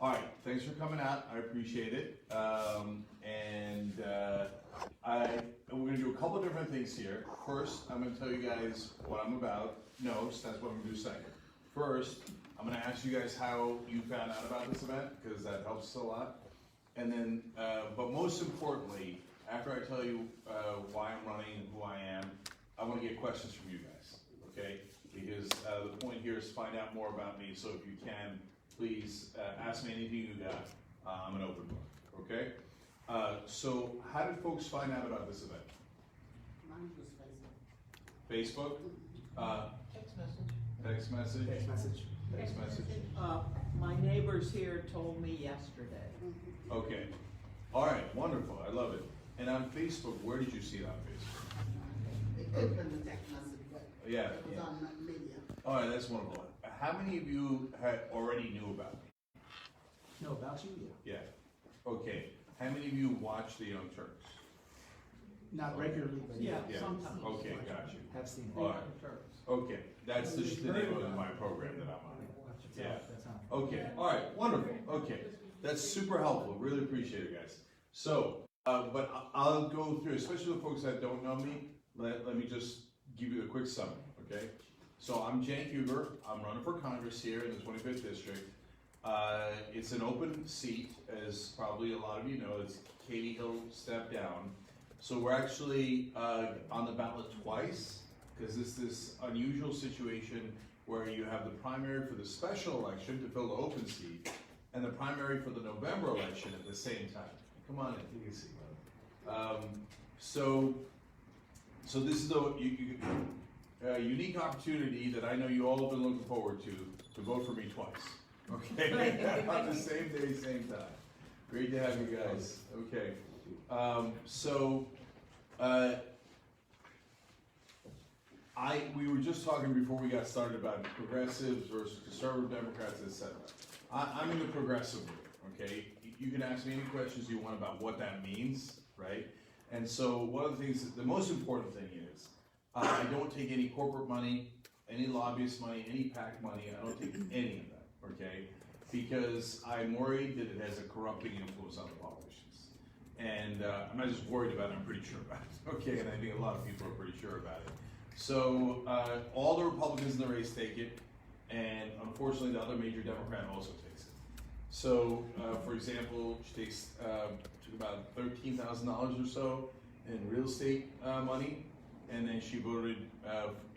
All right, thanks for coming out. I appreciate it. We're gonna do a couple of different things here. First, I'm gonna tell you guys what I'm about. No, that's what I'm gonna do second. First, I'm gonna ask you guys how you found out about this event, because that helps us a lot. And then, but most importantly, after I tell you why I'm running and who I am, I want to get questions from you guys, okay? Because the point here is to find out more about me. So if you can, please ask me anything you got. I'm an open book, okay? So how did folks find out about this event? Mine was Facebook. Facebook? Text message. Text message? Text message. Text message? My neighbors here told me yesterday. Okay. All right, wonderful. I love it. And on Facebook, where did you see it on Facebook? It could have been the text message, but Yeah. it was on media. All right, that's wonderful. How many of you had already knew about me? No, about you, yeah. Yeah. Okay. How many of you watch the Young Turks? Not regularly, but Yeah, Yeah. sometimes. Okay, got you. have seen it. All right. Okay, that's the name of my program that I'm on. Yeah. That's how. Okay, all right, wonderful. Okay, that's super helpful. Really appreciate it, guys. So, but I'll go through, especially the folks that don't know me. Let me just give you a quick summary, okay? So I'm Cenk Uyger. I'm running for Congress here in the 25th district. It's an open seat, as probably a lot of you know. It's Katie Hill stepped down. So we're actually on the ballot twice, because it's this unusual situation where you have the primary for the special election to fill the open seat, and the primary for the November election at the same time. Come on in, you can see. So this is a unique opportunity that I know you all have been looking forward to vote for me twice. Okay, on the same day, same time. Great to have you guys. Okay, we were just talking before we got started about progressives versus conservative Democrats, etc. I'm in the progressive group, okay? You can ask me any questions you want about what that means, right? And so one of the things, the most important thing is, I don't take any corporate money, any lobbyist money, any PAC money. I don't take any of that, okay? Because I'm worried that it has a corrupting influence on the politicians. And I'm not just worried about it, I'm pretty sure about it, okay? And I think a lot of people are pretty sure about it. So all the Republicans in the race take it, and unfortunately the other major Democrat also takes it. So for example, she took about $13,000 or so in real estate money, and then she voted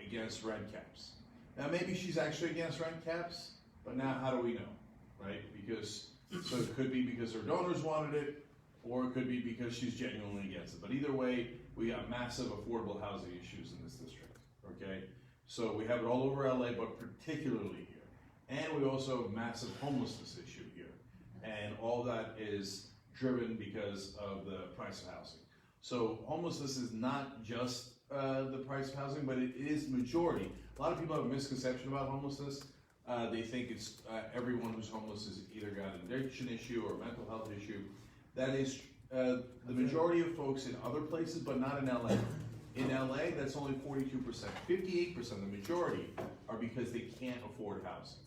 against rent caps. Now maybe she's actually against rent caps, but now how do we know, right? Because, so it could be because her donors wanted it, or it could be because she's genuinely against it. But either way, we got massive affordable housing issues in this district, okay? So we have it all over LA, but particularly here. And we also have massive homelessness issue here. And all that is driven because of the price of housing. So homelessness is not just the price of housing, but it is majority. A lot of people have a misconception about homelessness. They think it's everyone who's homeless has either got an addiction issue or a mental health issue. That is the majority of folks in other places, but not in LA. In LA, that's only 42%. 58%, the majority, are because they can't afford housing.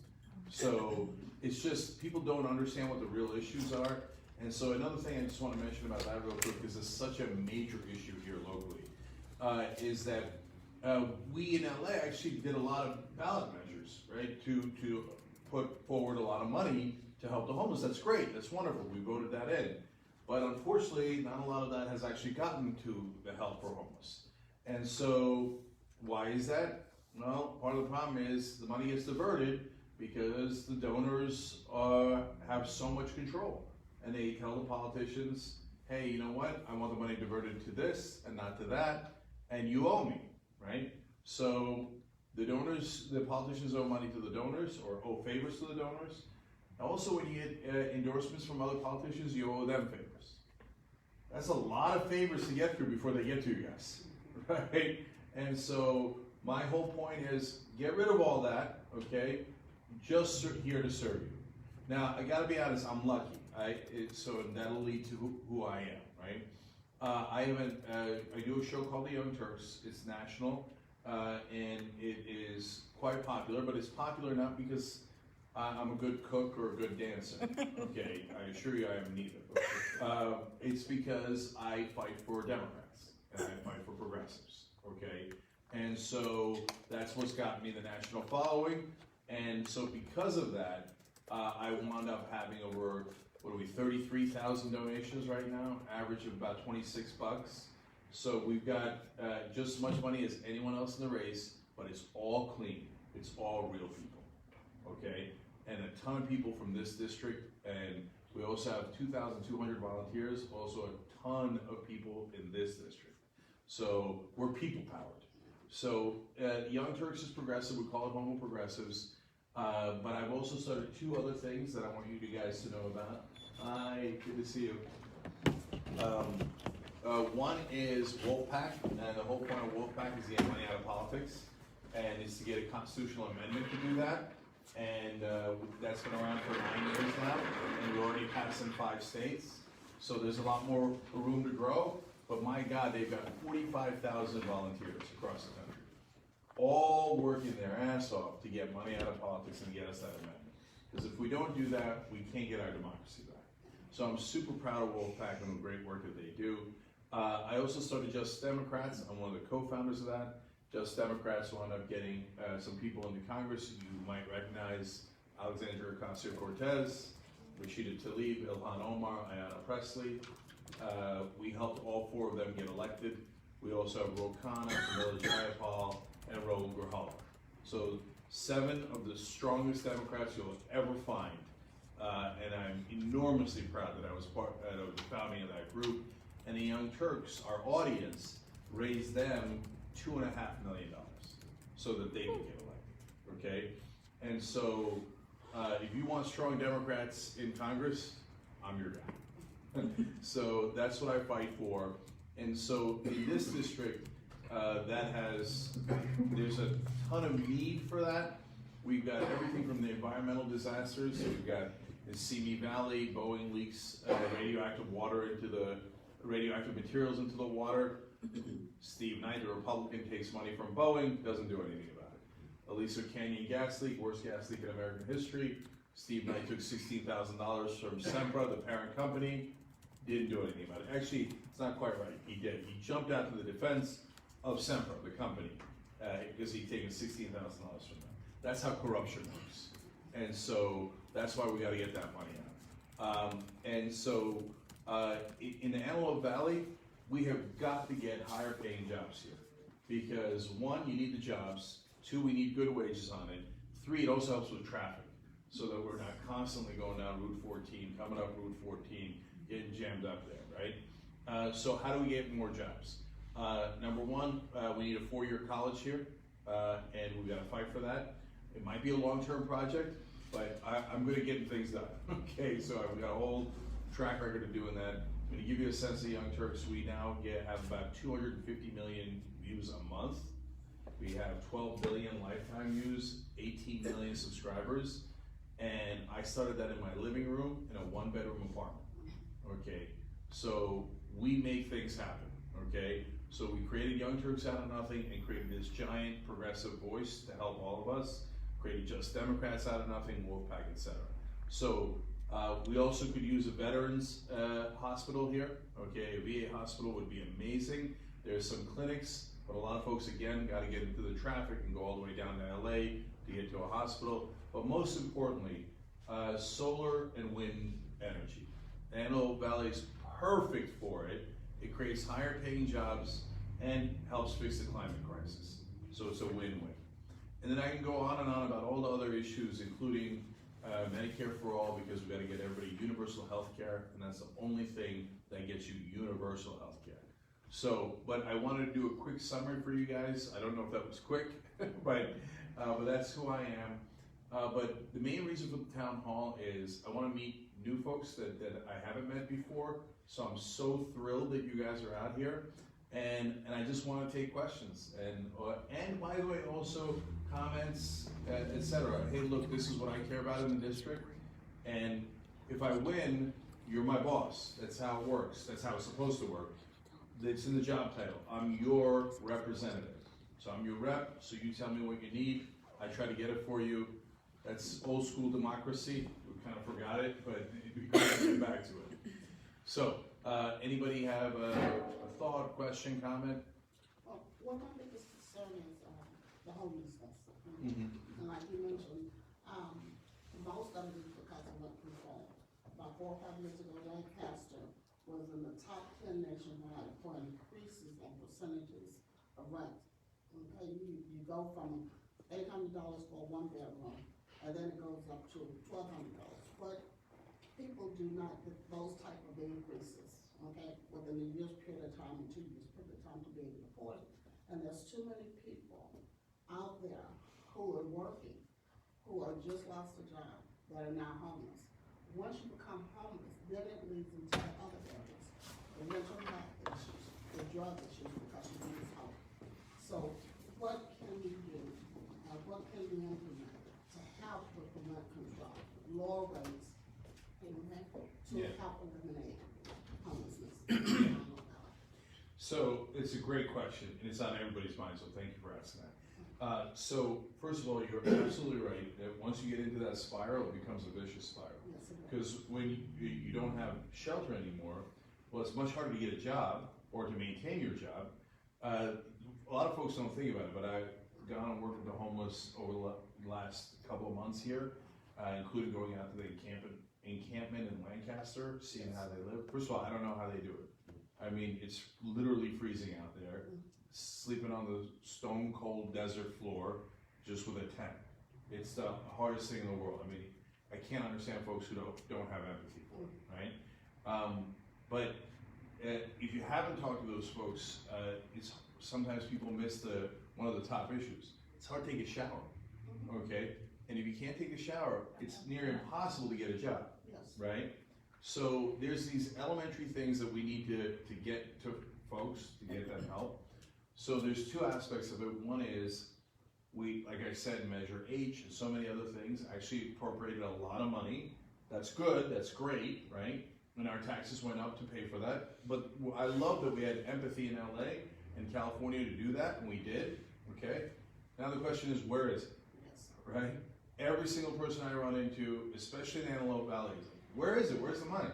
So it's just, people don't understand what the real issues are. And so another thing I just want to mention about that real quick, because it's such a major issue here locally, is that we in LA actually did a lot of ballot measures, right, to put forward a lot of money to help the homeless. That's great, that's wonderful, we voted that in. But unfortunately, not a lot of that has actually gotten to the help for homeless. And so, why is that? Well, part of the problem is the money gets diverted because the donors have so much control. And they tell the politicians, hey, you know what? I want the money diverted to this and not to that, and you owe me, right? So the donors, the politicians owe money to the donors or owe favors to the donors. Also, when you get endorsements from other politicians, you owe them favors. That's a lot of favors to get through before they get to you guys, right? And so my whole point is get rid of all that, okay? Just here to serve you. Now, I gotta be honest, I'm lucky. So that'll lead to who I am, right? I do a show called The Young Turks. It's national, and it is quite popular, but it's popular not because I'm a good cook or a good dancer. Okay, I assure you I am neither. It's because I fight for Democrats and I fight for progressives. Okay, and so that's what's gotten me the national following. And so because of that, I wound up having over 33,000 donations right now, average of about 26 bucks. So we've got just as much money as anyone else in the race, but it's all clean. It's all real people, okay? And a ton of people from this district, and we also have 2,200 volunteers, also a ton of people in this district. So we're people powered. So Young Turks is progressive, we call it Homo Progressives, but I've also started two other things that I want you guys to know about. Hi, good to see you. One is Wolfpack, and the whole point of Wolfpack is to get money out of politics, and is to get a constitutional amendment to do that. And that's been around for 9 years now, and we already passed in 5 states. So there's a lot more room to grow, but my God, they've got 45,000 volunteers across the country, all working their ass off to get money out of politics and get us that amendment. Because if we don't do that, we can't get our democracy back. So I'm super proud of Wolfpack and the great work that they do. I also started Just Democrats. I'm one of the co-founders of that. Just Democrats wound up getting some people into Congress. You might recognize Alexandria Ocasio-Cortez, Rashida Tlaib, Ilhan Omar, Ayanna Pressley. We helped all 4 of them get elected. We also have Ro Khanna, Camilla Jayapal, and Raul Grijalva. So 7 of the strongest Democrats you'll ever find. And I'm enormously proud that I was part of the founding of that group. And the Young Turks, our audience, raised them $2.5 million so that they could get elected, okay? And so if you want strong Democrats in Congress, I'm your guy. So that's what I fight for. And so in this district, there's a ton of need for that. We've got everything from the environmental disasters. So we've got in Simi Valley, Boeing leaks radioactive materials into the water. Steve Knight, the Republican, takes money from Boeing, doesn't do anything about it. Aliso Canyon gas leak, worst gas leak in American history. Steve Knight took $16,000 from Sempra, the parent company, didn't do anything about it. Actually, it's not quite right, he did. He jumped out to the defense of Sempra, the company, because he'd taken $16,000 from them. That's how corruption works. And so that's why we gotta get that money out. And so in the Antelope Valley, we have got to get higher paying jobs here. Because 1, you need the jobs, 2, we need good wages on it, 3, it also helps with traffic, so that we're not constantly going down Route 14, coming up Route 14, getting jammed up there, right? So how do we get more jobs? Number 1, we need a 4-year college here, and we've got to fight for that. It might be a long-term project, but I'm good at getting things done. Okay, so I've got a whole track record of doing that. I'm going to give you a sense of Young Turks. We now have about 250 million views a month. We have 12 billion lifetime views, 18 million subscribers, and I started that in my living room in a 1-bedroom apartment. Okay, so we make things happen. Okay, so we created Young Turks out of nothing and created this giant progressive voice to help all of us. Created Just Democrats out of nothing, Wolfpack, etc. So we also could use a veterans hospital here. Okay, a VA hospital would be amazing. There's some clinics, but a lot of folks, again, got to get into the traffic and go all the way down to LA to get to a hospital. But most importantly, solar and wind energy. Antelope Valley is perfect for it. It creates higher paying jobs and helps fix the climate crisis. So it's a win-win. And then I can go on and on about all the other issues, including Medicare for all, because we've got to get everybody universal health care, and that's the only thing that gets you universal health care. So, but I wanted to do a quick summary for you guys. I don't know if that was quick, but that's who I am. But the main reason for the town hall is I want to meet new folks that I haven't met before. So I'm so thrilled that you guys are out here, and I just want to take questions and by the way, also comments, etc. Hey, look, this is what I care about in the district, and if I win, you're my boss. That's how it works. That's how it's supposed to work. It's in the job title. I'm your representative. So I'm your rep. So you tell me what you need. I try to get it for you. That's old school democracy. We kind of forgot it, but we can get back to it. So, anybody have a thought, question, comment? Well, my biggest concern is, the homelessness. Mhm. And like you mentioned, most of it is because of rent control. About 4 or 5 years ago, Lancaster was in the top 10 nationwide for increases in percentages of rent. Okay, you go from $800 for a 1-bedroom, and then it goes up to $1,200. But people do not get those type of increases, okay, within a year's period of time and 2 years period of time to be able to afford it. And there's too many people out there who are working, who are just lost a job, that are now homeless. Once you become homeless, then it leads into the other areas, the mental health issues, the drug issues, because you lose hope. So what can we do, what can we implement to help with the rent control, lower rates, to help eliminate homelessness? So it's a great question, and it's on everybody's mind, so thank you for asking that. So first of all, you're absolutely right that once you get into that spiral, it becomes a vicious spiral. Yes, it does. Because when you don't have shelter anymore, well, it's much harder to get a job or to maintain your job. A lot of folks don't think about it, but I've gone and worked with the homeless over the last couple of months here, including going out to the encampment in Lancaster, seeing how they live. First of all, I don't know how they do it. I mean, it's literally freezing out there, sleeping on the stone cold desert floor, just with a tent. It's the hardest thing in the world. I mean, I can't understand folks who don't have empathy for it, right? But if you haven't talked to those folks, it's sometimes people miss one of the top issues. It's hard to take a shower, okay? And if you can't take a shower, it's near impossible to get a job, Yes. right? So there's these elementary things that we need to get to folks to get them help. So there's 2 aspects of it. One is we, like I said, Measure H and so many other things actually appropriated a lot of money. That's good, that's great, right? And our taxes went up to pay for that. But I love that we had empathy in LA and California to do that, and we did, okay? Now the question is, where is it, Yes. right? Every single person I run into, especially in the Antelope Valley, is like, where is it? Where's the money?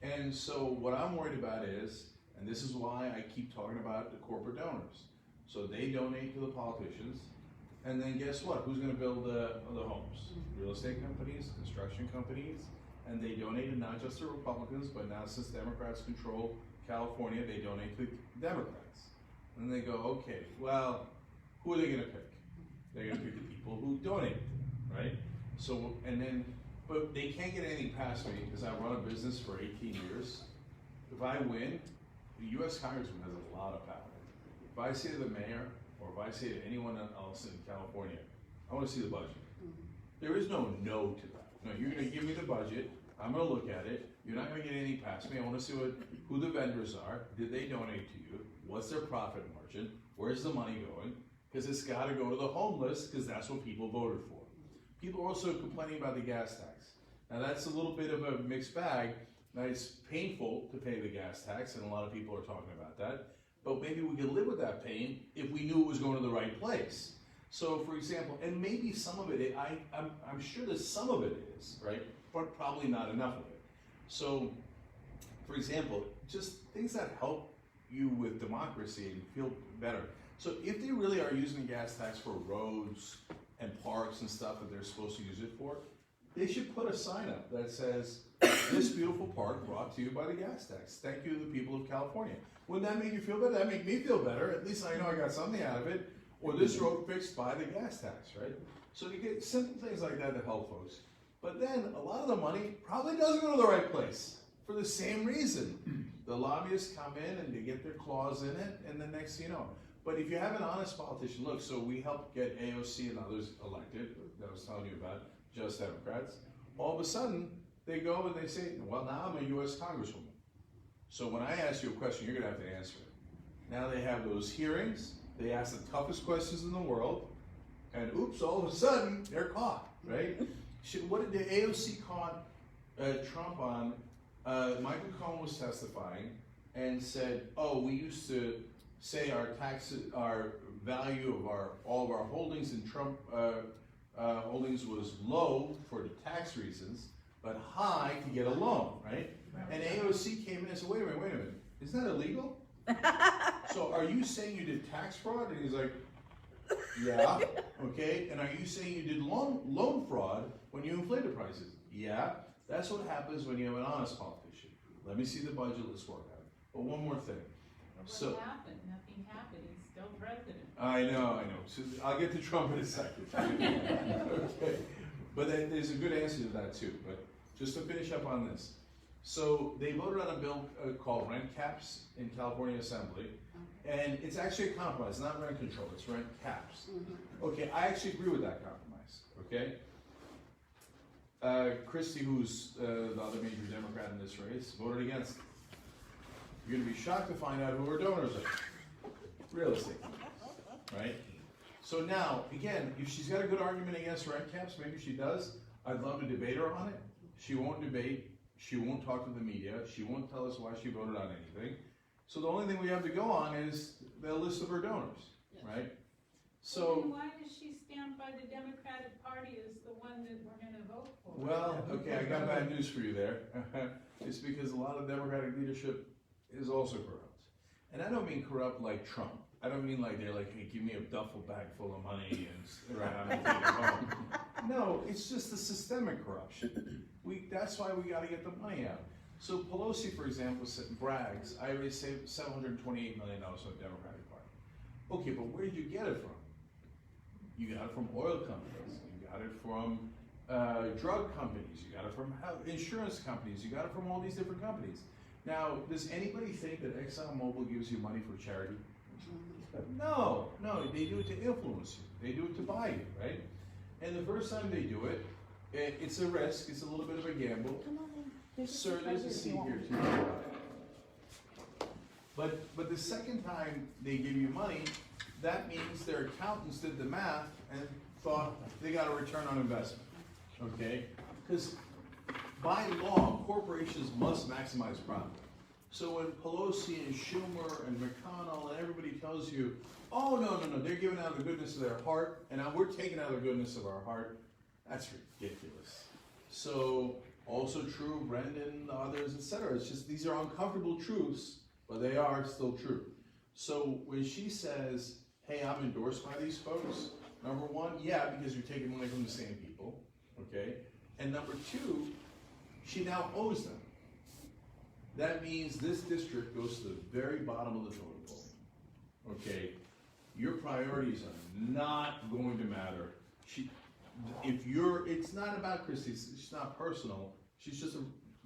And so what I'm worried about is, and this is why I keep talking about the corporate donors. So they donate to the politicians, and then guess what? Who's gonna build the homes? Real estate companies, construction companies, and they donated not just to Republicans, but now since Democrats control California, they donate to Democrats. And they go, okay, well, who are they gonna pick? They're gonna pick the people who donate, right? So, and then, but they can't get anything past me because I run a business for 18 years. If I win, the U.S. Congressman has a lot of power. If I say to the mayor, or if I say to anyone else in California, I want to see the budget. There is no to that. No, you're going to give me the budget. I'm going to look at it. You're not going to get anything past me. I want to see who the vendors are. Did they donate to you? What's their profit margin? Where's the money going? Because it's got to go to the homeless because that's what people voted for. People are also complaining about the gas tax. Now that's a little bit of a mixed bag. Now it's painful to pay the gas tax, and a lot of people are talking about that. But maybe we could live with that pain if we knew it was going to the right place. So, for example, and maybe some of it, I'm sure that some of it is, right? But probably not enough of it. So, for example, just things that help you with democracy and feel better. So if they really are using the gas tax for roads and parks and stuff that they're supposed to use it for, they should put a sign up that says, this beautiful park brought to you by the gas tax. Thank you to the people of California. Wouldn't that make you feel better? That make me feel better. At least I know I got something out of it. Or this road fixed by the gas tax, right? So you get simple things like that to help folks. But then a lot of the money probably doesn't go to the right place for the same reason. The lobbyists come in and they get their claws in it, and the next thing you know. But if you have an honest politician, look, so we helped get AOC and others elected, that I was telling you about, just Democrats. All of a sudden, they go and they say, well, now I'm a U.S. Congresswoman. So when I ask you a question, you're gonna have to answer it. Now they have those hearings, they ask the toughest questions in the world, and oops, all of a sudden, they're caught, right? What did the AOC caught Trump on? Michael Cohen was testifying and said, oh, we used to say our taxes, our value of all of our holdings in Trump Holdings was low for the tax reasons, but high to get a loan, right? And AOC came in and said, wait a minute, isn't that illegal? So are you saying you did tax fraud? And he's like, yeah, okay. And are you saying you did loan fraud when you inflated prices? Yeah, that's what happens when you have an honest politician. Let me see the budget, let's work on it. But one more thing. So, what happened? Nothing happened. He's still president. I know. So I'll get to Trump in a second. Okay. But then there's a good answer to that too. But just to finish up on this. So they voted on a bill called rent caps in California Assembly. And it's actually a compromise, not rent control, it's rent caps. Okay, I actually agree with that compromise, okay? Christie, who's the other major Democrat in this race, voted against it. You're gonna be shocked to find out who her donors are. Real estate, right? So now, again, if she's got a good argument against rent caps, maybe she does, I'd love to debate her on it. She won't debate, she won't talk to the media, she won't tell us why she voted on anything. So the only thing we have to go on is the list of her donors, right? So then why does she stand by the Democratic Party as the one that we're gonna vote for? well, okay, I got bad news for you there. It's because a lot of Democratic leadership is also corrupt. And I don't mean corrupt like Trump. I don't mean like they're like, hey, give me a duffel bag full of money and right on the home. No, it's just the systemic corruption. That's why we gotta get the money out. So Pelosi, for example, brags, I already saved $728 million for the Democratic Party. Okay, but where did you get it from? You got it from oil companies, you got it from drug companies, you got it from insurance companies, you got it from all these different companies. Now, does anybody think that ExxonMobil gives you money for charity? No, they do it to influence you, they do it to buy you, right? And the first time they do it, it's a risk, it's a little bit of a gamble. Sir, there's a seat here too. But the second time they give you money, that means their accountants did the math and thought they got a return on investment, okay? Because by law, corporations must maximize profit. So when Pelosi and Schumer and McConnell and everybody tells you, oh, no, they're giving out of the goodness of their heart, and now we're taking out of the goodness of our heart, that's ridiculous. So, also true, Brendan, others, etc. It's just, these are uncomfortable truths, but they are still true. So when she says, hey, I'm endorsed by these folks, number one, yeah, because you're taking money from the same people, okay? And number two, she now owes them. That means this district goes to the very bottom of the totem pole, okay? Your priorities are not going to matter. It's not about Christie, it's not personal. She's just a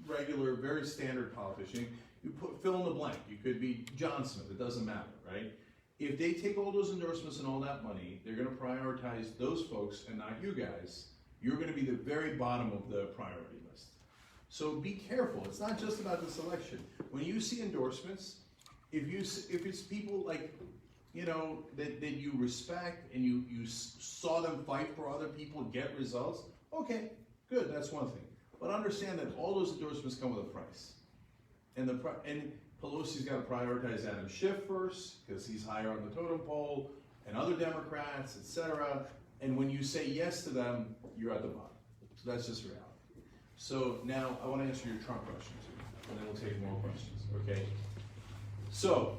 regular, very standard politician. You fill in the blank. You could be John Smith, it doesn't matter, right? If they take all those endorsements and all that money, they're gonna prioritize those folks and not you guys. You're gonna be the very bottom of the priority list. So be careful, it's not just about this election. When you see endorsements, if it's people like, you know, that you respect and you saw them fight for other people, get results, okay, good, that's one thing. But understand that all those endorsements come with a price. And Pelosi's got to prioritize Adam Schiff first, because he's higher on the totem pole, and other Democrats, etc. And when you say yes to them, you're at the bottom. So that's just reality. So now I want to answer your Trump question too, and then we'll take more questions, okay? So,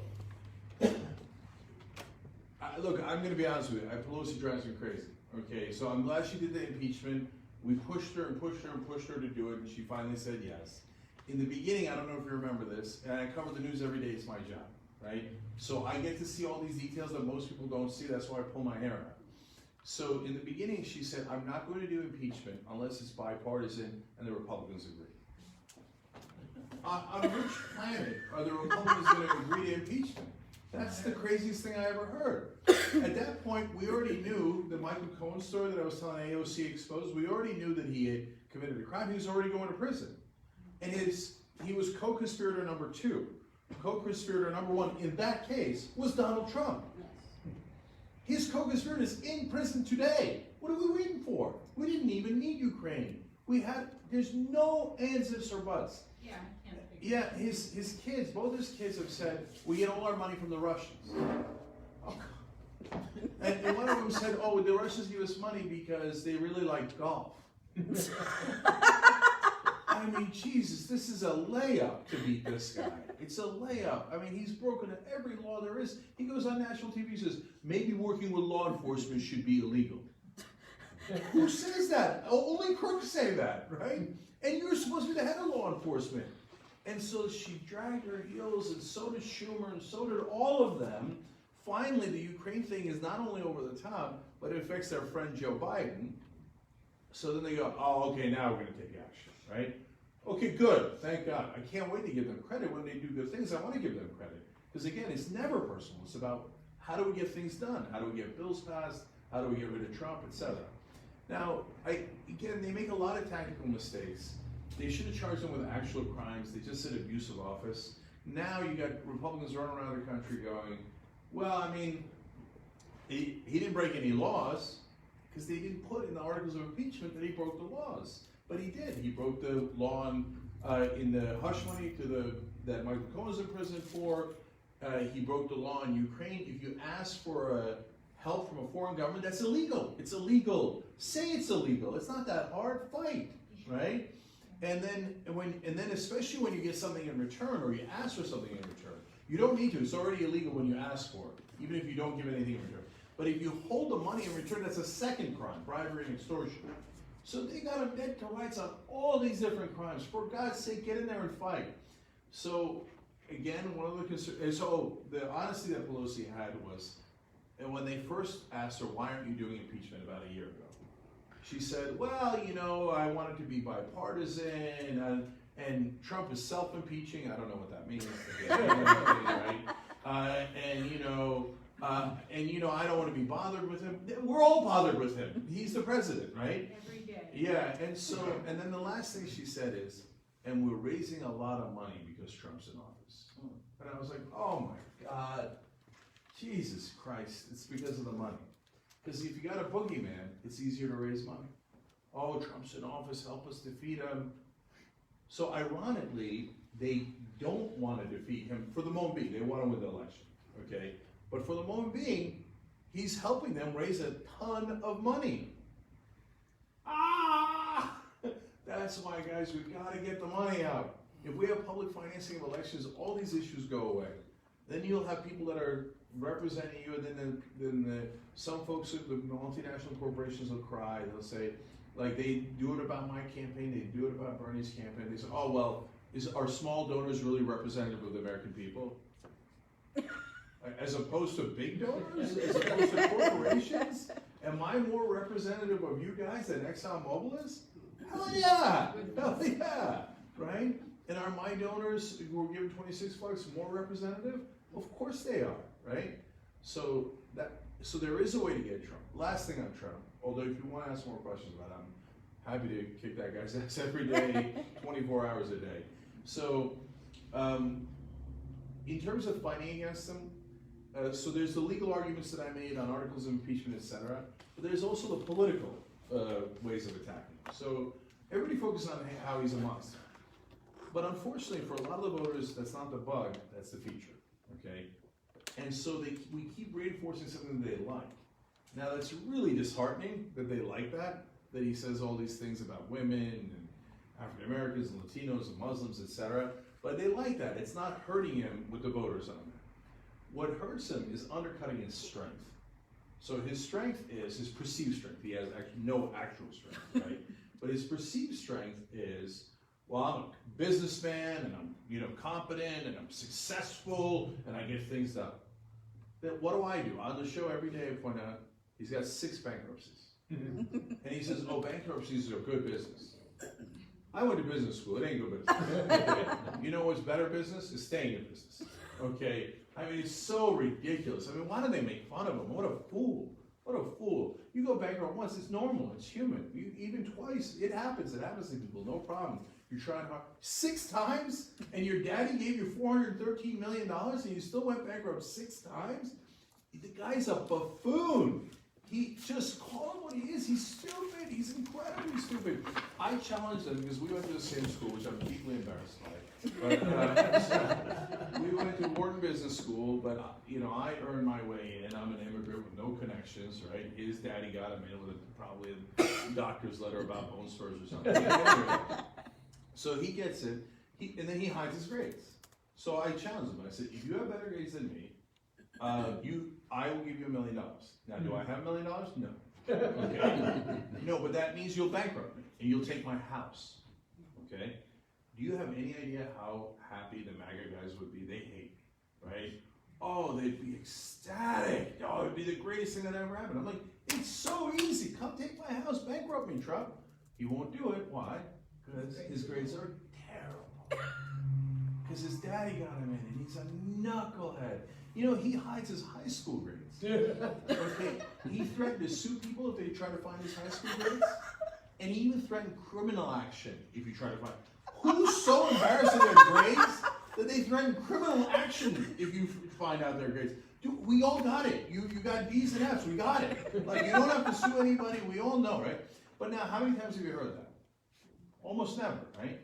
look, I'm going to be honest with you. Pelosi drives me crazy, okay? So I'm glad she did the impeachment. We pushed her and pushed her and pushed her to do it, and she finally said yes. In the beginning, I don't know if you remember this, and I cover the news every day, it's my job, right? So I get to see all these details that most people don't see, that's why I pull my hair out. So in the beginning, she said, I'm not going to do impeachment unless it's bipartisan and the Republicans agree. On which planet are the Republicans going to agree to impeachment? That's the craziest thing I ever heard. At that point, we already knew the Michael Cohen story that I was telling AOC exposed. We already knew that he had committed a crime. He was already going to prison. And he was co-conspirator number 2. Co-conspirator number 1 in that case was Donald Trump. His co-conspirator is in prison today. What are we waiting for? We didn't even need Ukraine. There's no ands, ifs, or buts. Yeah, I can't figure Yeah, his kids, both his kids have said, we get all our money from the Russians. Oh, And one of them said, oh, the Russians give us money because they really like golf. I mean, Jesus, this is a layup to beat this guy. It's a layup. I mean, he's broken every law there is. He goes on national TV and says, maybe working with law enforcement should be illegal. Who says that? Only crooks say that, right? And you're supposed to be the head of law enforcement. And so she dragged her heels, and so did Schumer, and so did all of them. Finally, the Ukraine thing is not only over the top, but it affects their friend Joe Biden. So then they go, oh, okay, now we're going to take action, right? Okay, good, thank God. I can't wait to give them credit when they do good things. I want to give them credit. Because again, it's never personal. It's about how do we get things done? How do we get bills passed? How do we get rid of Trump, etc. Now, again, they make a lot of tactical mistakes. They should have charged them with actual crimes. They just said abuse of office. Now you got Republicans running around the country going, well, I mean, he didn't break any laws because they didn't put in the articles of impeachment that he broke the laws. But he did. He broke the law in the hush money that Michael Cohen's in prison for. He broke the law in Ukraine. If you ask for help from a foreign government, that's illegal. It's illegal. Say it's illegal. It's not that hard. Fight, right? And then especially when you get something in return or you ask for something in return, you don't need to. It's already illegal when you ask for it, even if you don't give anything in return. But if you hold the money in return, that's a second crime, bribery and extortion. So they got him dead to rights on all these different crimes. For God's sake, get in there and fight. So again, one of the concerns. So the honesty that Pelosi had was, and when they first asked her, why aren't you doing impeachment about a year ago? She said, well, you know, I want it to be bipartisan, and Trump is self-impeaching. I don't know what that means. Right? And I don't want to be bothered with him. We're all bothered with him. He's the president, right? Every day. Yeah, and then the last thing she said is, and we're raising a lot of money because Trump's in office. And I was like, oh my God, Jesus Christ, it's because of the money. Because if you got a boogeyman, it's easier to raise money. Oh, Trump's in office, help us defeat him. So ironically, they don't want to defeat him for the moment being. They want to win the election, okay? But for the moment being, he's helping them raise a ton of money. That's why, guys, we've got to get the money out. If we have public financing of elections, all these issues go away. Then you'll have people that are representing you, and then some folks at the multinational corporations will cry. They'll say, like, they do it about my campaign, they do it about Bernie's campaign. They say, oh, well, are small donors really representative of the American people? As opposed to big donors? As opposed to corporations? Am I more representative of you guys than ExxonMobil is? Hell yeah! Hell yeah! Right? And are my donors who are given $26 more representative? Of course they are, right? So there is a way to get Trump. Last thing on Trump, although if you want to ask more questions about it, I'm happy to kick that guy's ass every day, 24 hours a day. So in terms of fighting against him, so there's the legal arguments that I made on articles of impeachment, etc. But there's also the political ways of attacking him. So everybody focuses on how he's a monster. But unfortunately, for a lot of the voters, that's not the bug, that's the feature, okay? And so we keep reinforcing something that they like. Now, that's really disheartening that they like that he says all these things about women and African Americans and Latinos and Muslims, etc. But they like that. It's not hurting him with the voters on that. What hurts him is undercutting his strength. So his strength is his perceived strength. He has no actual strength, right? But his perceived strength is, well, I'm a businessman, and I'm competent, and I'm successful, and I get things done. Then what do? On the show every day I point out he's got 6 bankruptcies. And he says, oh, bankruptcies are good business. I went to business school, it ain't good business. You know what's better business? Is staying in business. Okay? I mean, it's so ridiculous. I mean, why do they make fun of him? What a fool. What a fool. You go bankrupt once, it's normal, it's human. Even twice, it happens to people, no problem. You're trying hard. 6 times? And your daddy gave you $413 million and you still went bankrupt 6 times? The guy's a buffoon. he just call him what he is. He's stupid. He's incredibly stupid. I challenged him because we went to the same school, which I'm deeply embarrassed by. But we went to Wharton Business School, but you know, I earned my way in. I'm an immigrant with no connections, right? His daddy got him in with probably a doctor's letter about bone spurs or something. Anyway, so he gets it, and then he hides his grades. So I challenged him. I said, if you have better grades than me, I will give you $1 million. Now, do I have $1 million? No. Okay. No, but that means you'll bankrupt me and you'll take my house. Okay. Do you have any idea how happy the MAGA guys would be? They hate me, right? Oh, they'd be ecstatic. Oh, it'd be the greatest thing that ever happened. I'm like, it's so easy. Come take my house, bankrupt me, Trump. He won't do it. Why? Because his grades are terrible. Because his daddy got him in, and he's a knucklehead. You know, he hides his high school grades. Okay, he threatened to sue people if they try to find his high school grades, and he even threatened criminal action if you try to find. Who's so embarrassed of their grades that they threaten criminal action if you find out their grades? Dude, we all got it. You got D's and F's. We got it. Like, you don't have to sue anybody. We all know, right? But now, how many times have you heard that? Almost never, right?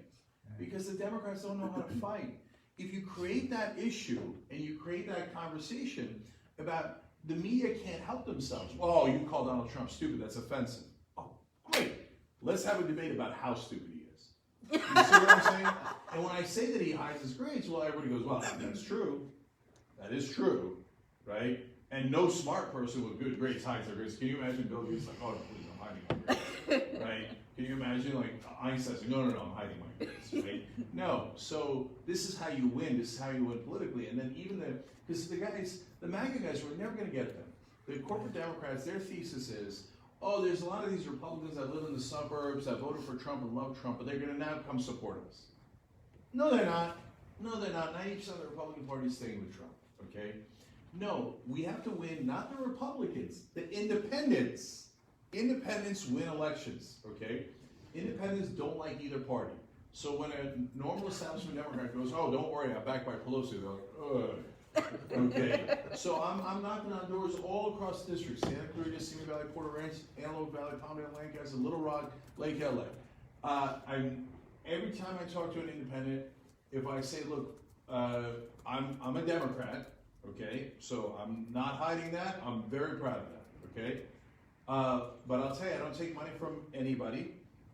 Because the Democrats don't know how to fight. If you create that issue and you create that conversation about the media can't help themselves. Oh, you call Donald Trump stupid. That's offensive. Oh, great. Let's have a debate about how stupid he is. You see what I'm saying? And when I say that he hides his grades, well, everybody goes, well, that's true. That is true, right? And no smart person with good grades hides their grades. Can you imagine Bill Gates like, oh, no, please, I'm hiding my grades, right? Can you imagine like Einstein saying, no, I'm hiding my grades, right? No, so this is how you win. This is how you win politically. And then even because the MAGA guys, we're never going to get them. The corporate Democrats, their thesis is, oh, there's a lot of these Republicans that live in the suburbs that voted for Trump and love Trump, but they're going to now come support us. No, they're not. No, they're not. 90% of the Republican Party is staying with Trump, okay? No, we have to win, not the Republicans, the independents. Independents win elections, okay? Independents don't like either party. So when a normal establishment Democrat goes, oh, don't worry, I'm backed by Pelosi, they're like, ugh. Okay, so I'm knocking on doors all across the district: Santa Clarita, Simi Valley, Porter Ranch, Antelope Valley, Palmdale, Lancaster, Little Rock, Lake LA. Every time I talk to an independent, if I say, look, I'm a Democrat, okay, so I'm not hiding that, I'm very proud of that, okay? But I'll tell you, I don't take money from anybody,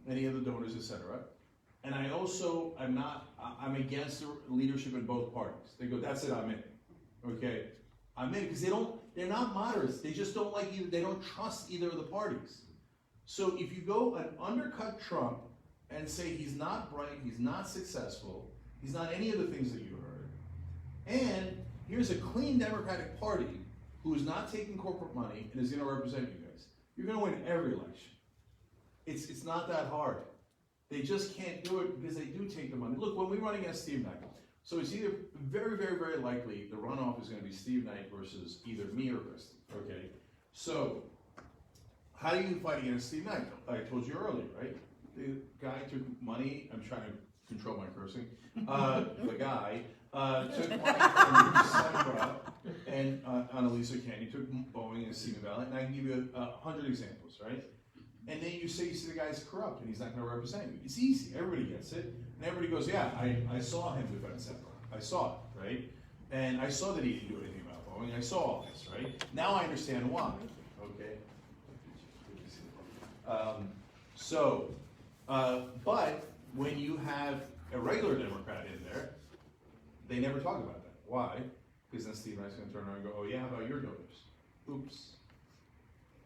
any of the donors, etc. And I also, I'm against the leadership in both parties. They go, that's it, I'm in. Okay, I'm in, because they're not moderates. They just don't like either, they don't trust either of the parties. So if you go and undercut Trump and say he's not bright, he's not successful, he's not any of the things that you heard, and here's a clean Democratic Party who is not taking corporate money and is going to represent you guys, you're going to win every election. It's not that hard. They just can't do it because they do take the money. Look, when we run against Steve Knight, so it's either very, very, very likely the runoff is going to be Steve Knight versus either me or Kristen. Okay, so how do you fight against Steve Knight? I told you earlier, right? The guy took money. I'm trying to control my cursing. The guy took money from Sembra and Annalisa Candy, took Boeing and Simi Valley, and I can give you 100 examples, right? And then you see the guy's corrupt and he's not going to represent you. It's easy. Everybody gets it. And everybody goes, yeah, I saw him defend Sembra. I saw it, right? And I saw that he didn't do anything about Boeing. I saw all this, right? Now I understand why, okay? But when you have a regular Democrat in there, they never talk about that. Why? Because then Steve Knight's going to turn around and go, oh yeah, how about your donors? Oops.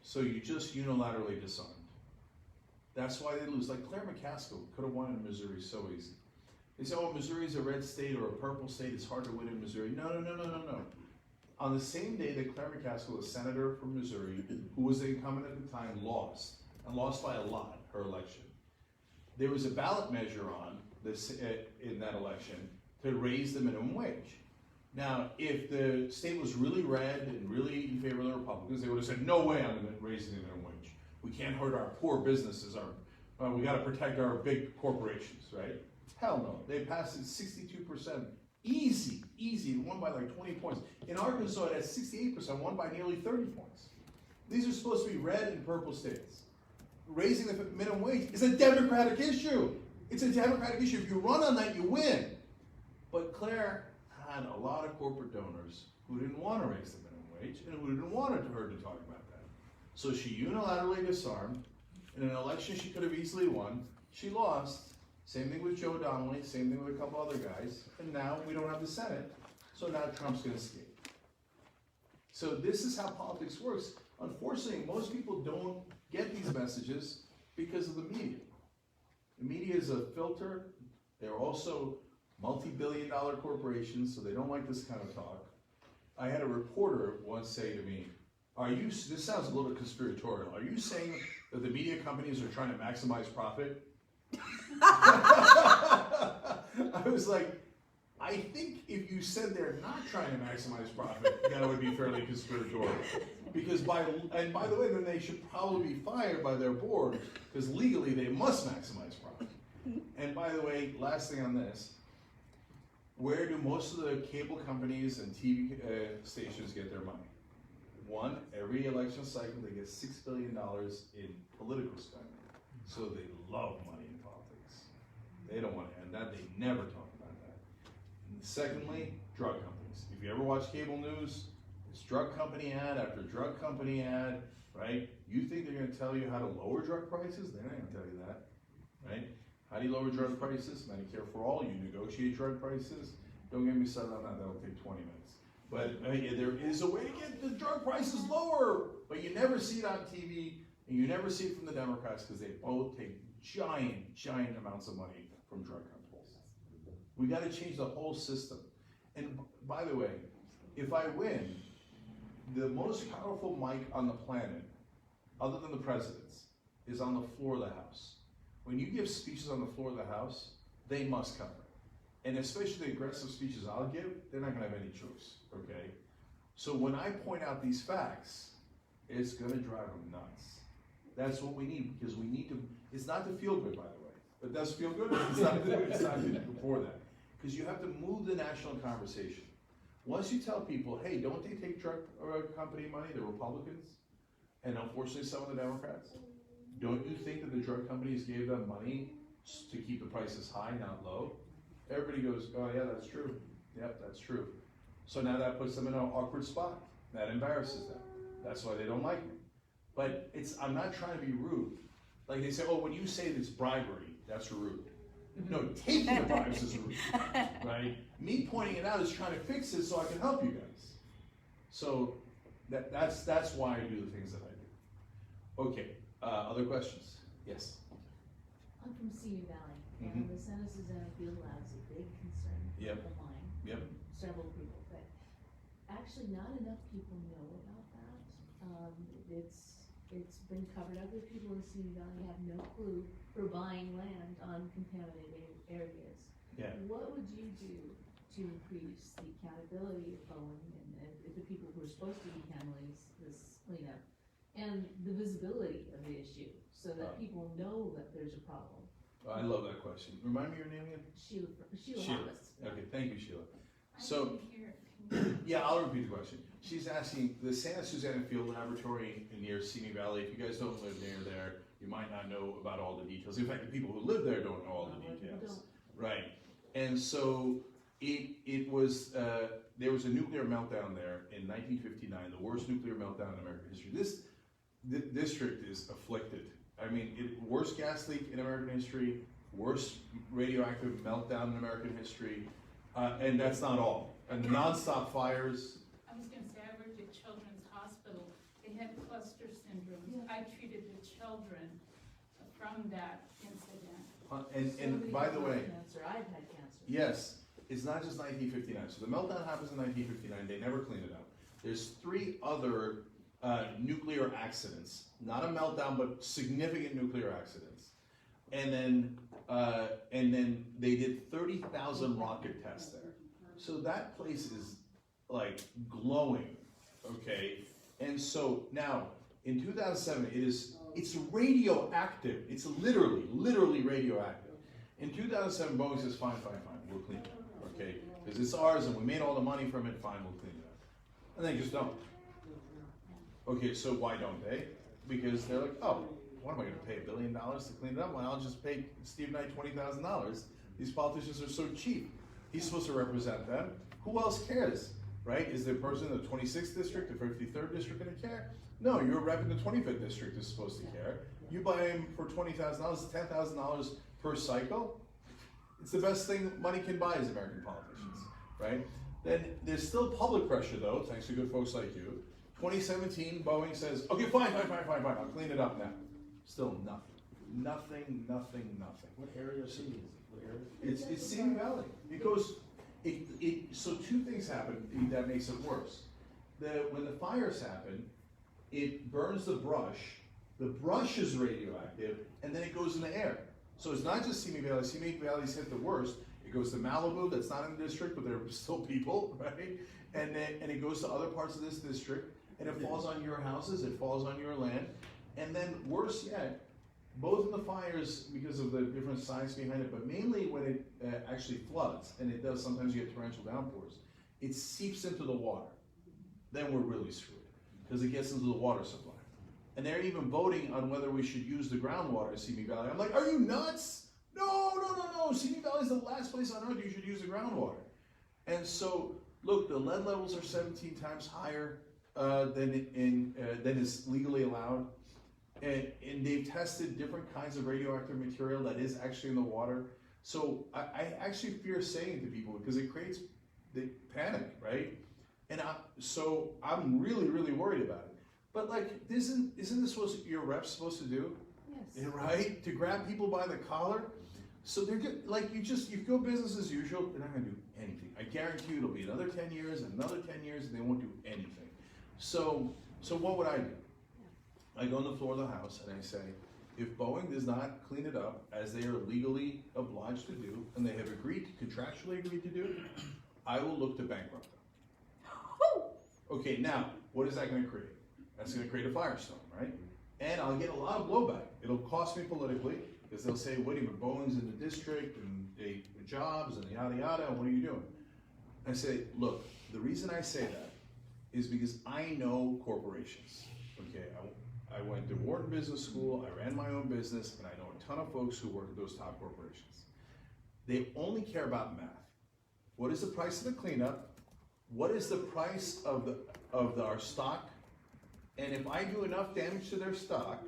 So you just unilaterally disarmed. That's why they lose. Like Claire McCaskill could have won in Missouri so easy. They say, oh, Missouri's a red state or a purple state, it's hard to win in Missouri. No. On the same day that Claire McCaskill, a senator from Missouri, who was the incumbent at the time, lost, and lost by a lot, her election, there was a ballot measure on this in that election to raise the minimum wage. Now, if the state was really red and really in favor of the Republicans, they would have said, no way I'm raising the minimum wage. We can't hurt our poor businesses. We got to protect our big corporations, right? Hell no. They passed it 62%. Easy. Won by like 20 points. In Arkansas, it had 68%, won by nearly 30 points. These are supposed to be red and purple states. Raising the minimum wage is a Democratic issue. It's a Democratic issue. If you run on that, you win. But Claire had a lot of corporate donors who didn't want to raise the minimum wage and who didn't want her to talk about that. So she unilaterally disarmed. In an election she could have easily won, she lost. Same thing with Joe Donnelly, same thing with a couple other guys. And now we don't have the Senate, so now Trump's gonna escape. So this is how politics works. Unfortunately, most people don't get these messages because of the media. The media is a filter. They're also multi-billion-dollar corporations, so they don't like this kind of talk. I had a reporter once say to me, this sounds a little conspiratorial, are you saying that the media companies are trying to maximize profit? I was like, I think if you said they're not trying to maximize profit, that would be fairly conspiratorial. Because by the way, then they should probably be fired by their board, because legally they must maximize profit. And by the way, last thing on this, where do most of the cable companies and TV stations get their money? One, every election cycle they get $6 billion in political spending. So they love money in politics. They don't want to end that, they never talk about that. And secondly, drug companies. If you ever watch cable news, it's drug company ad after drug company ad, right? You think they're gonna tell you how to lower drug prices? They're not gonna tell you that, right? How do you lower drug prices? Medicare for all, you negotiate drug prices. Don't get me started on that, that'll take 20 minutes. But there is a way to get the drug prices lower, but you never see it on TV, and you never see it from the Democrats, because they both take giant amounts of money from drug companies. We gotta change the whole system. And by the way, if I win, the most powerful mic on the planet, other than the president's, is on the floor of the House. When you give speeches on the floor of the House, they must cover. And especially the aggressive speeches I'll give, they're not gonna have any choice, okay? So when I point out these facts, it's gonna drive them nuts. That's what we need, because we need to, it's not to feel good, by the way. It does feel good, but it's not before that. Because you have to move the national conversation. Once you tell people, hey, don't they take drug company money, the Republicans, and unfortunately some of the Democrats, don't you think that the drug companies gave them money to keep the prices high, not low? Everybody goes, oh yeah, that's true. Yep, that's true. So now that puts them in an awkward spot. That embarrasses them. That's why they don't like me. But I'm not trying to be rude. Like they say, oh, when you say it's bribery, that's rude. No, taking the bribes is rude, right? Me pointing it out is trying to fix it so I can help you guys. So that's why I do the things that I do. Okay, other questions? Yes? I'm from Senior Valley, Mhm. and the Santa Susana Field Lab is a big concern Yep. of mine. Yep. Several people, but actually not enough people know about that. It's been covered. Other people in Senior Valley have no clue for buying land on contaminated areas. Yeah. What would you do to increase the accountability of Bowen and the people who are supposed to be handling this cleanup, and the visibility of the issue, so that people know that there's a problem? I love that question. Remind me your name again? Sheila Hoppus. Okay, thank you, Sheila. I So, didn't hear it. yeah, I'll repeat the question. She's asking, the Santa Susana Field Laboratory near Simi Valley, if you guys don't live near there, you might not know about all the details. In fact, the people who live there don't know all the details. Right. And so it was, there was a nuclear meltdown there in 1959, the worst nuclear meltdown in American history. This district is afflicted. I mean, worst gas leak in American history, worst radioactive meltdown in American history, and that's not all. And nonstop fires. I was gonna say, I worked at Children's Hospital, they had cluster syndromes, I treated the children from that incident. And by the way, Cancer. I've had cancer. yes, it's not just 1959. So the meltdown happens in 1959, they never clean it up. There's 3 other nuclear accidents, not a meltdown, but significant nuclear accidents. And then they did 30,000 rocket tests there. So that place is like glowing, okay? And so now, in 2007, it's radioactive. It's literally radioactive. In 2007, Boeing says, fine, we'll clean it up, okay? Because it's ours and we made all the money from it, fine, we'll clean it up. And they just don't. Okay, so why don't they? Because they're like, oh, what am I gonna pay $1 billion to clean it up? Well, I'll just pay Steve Knight $20,000. These politicians are so cheap. He's supposed to represent them. Who else cares, right? Is the person in the 26th district, the 53rd district gonna care? No, your rep in the 25th district is supposed to care. You buy him for $20,000, $10,000 per cycle. It's the best thing money can buy as American politicians, right? Then there's still public pressure though, thanks to good folks like you. 2017, Boeing says, okay, fine, I'll clean it up now. Still nothing. What area of city is it? What area? It's Simi Valley. Because so two things happen that makes it worse. When the fires happen, it burns the brush is radioactive, and then it goes in the air. So it's not just Simi Valley. Simi Valley's hit the worst. It goes to Malibu, that's not in the district, but there are still people, right? And it goes to other parts of this district, and it falls on your houses, it falls on your land. And then worse yet, both of the fires, because of the different science behind it, but mainly when it actually floods, and it does, sometimes you get torrential downpours, it seeps into the water. Then we're really screwed, because it gets into the water supply. And they're even voting on whether we should use the groundwater in Simi Valley. I'm like, are you nuts? No. Simi Valley is the last place on earth you should use the groundwater. And so, look, the lead levels are 17 times higher than is legally allowed. And they've tested different kinds of radioactive material that is actually in the water. So I actually fear saying it to people because it creates the panic, right? And so I'm really worried about it. But like, isn't this what your rep's supposed to do? Yes. Right? To grab people by the collar? So they're just, like, you go business as usual, they're not gonna do anything. I guarantee you it'll be another 10 years, and another 10 years, and they won't do anything. So what would I do? I go on the floor of the House and I say, if Boeing does not clean it up as they are legally obliged to do, and they have contractually agreed to do, I will look to bankrupt them. Okay, now, what is that gonna create? That's gonna create a firestorm, right? And I'll get a lot of blowback. It'll cost me politically, because they'll say, wait a minute, Boeing's in the district, and they jobs, and yada, and what are you doing? I say, look, the reason I say that is because I know corporations, okay? I went to Wharton Business School, I ran my own business, and I know a ton of folks who work at those top corporations. They only care about math. What is the price of the cleanup? What is the price of our stock? And if I do enough damage to their stock,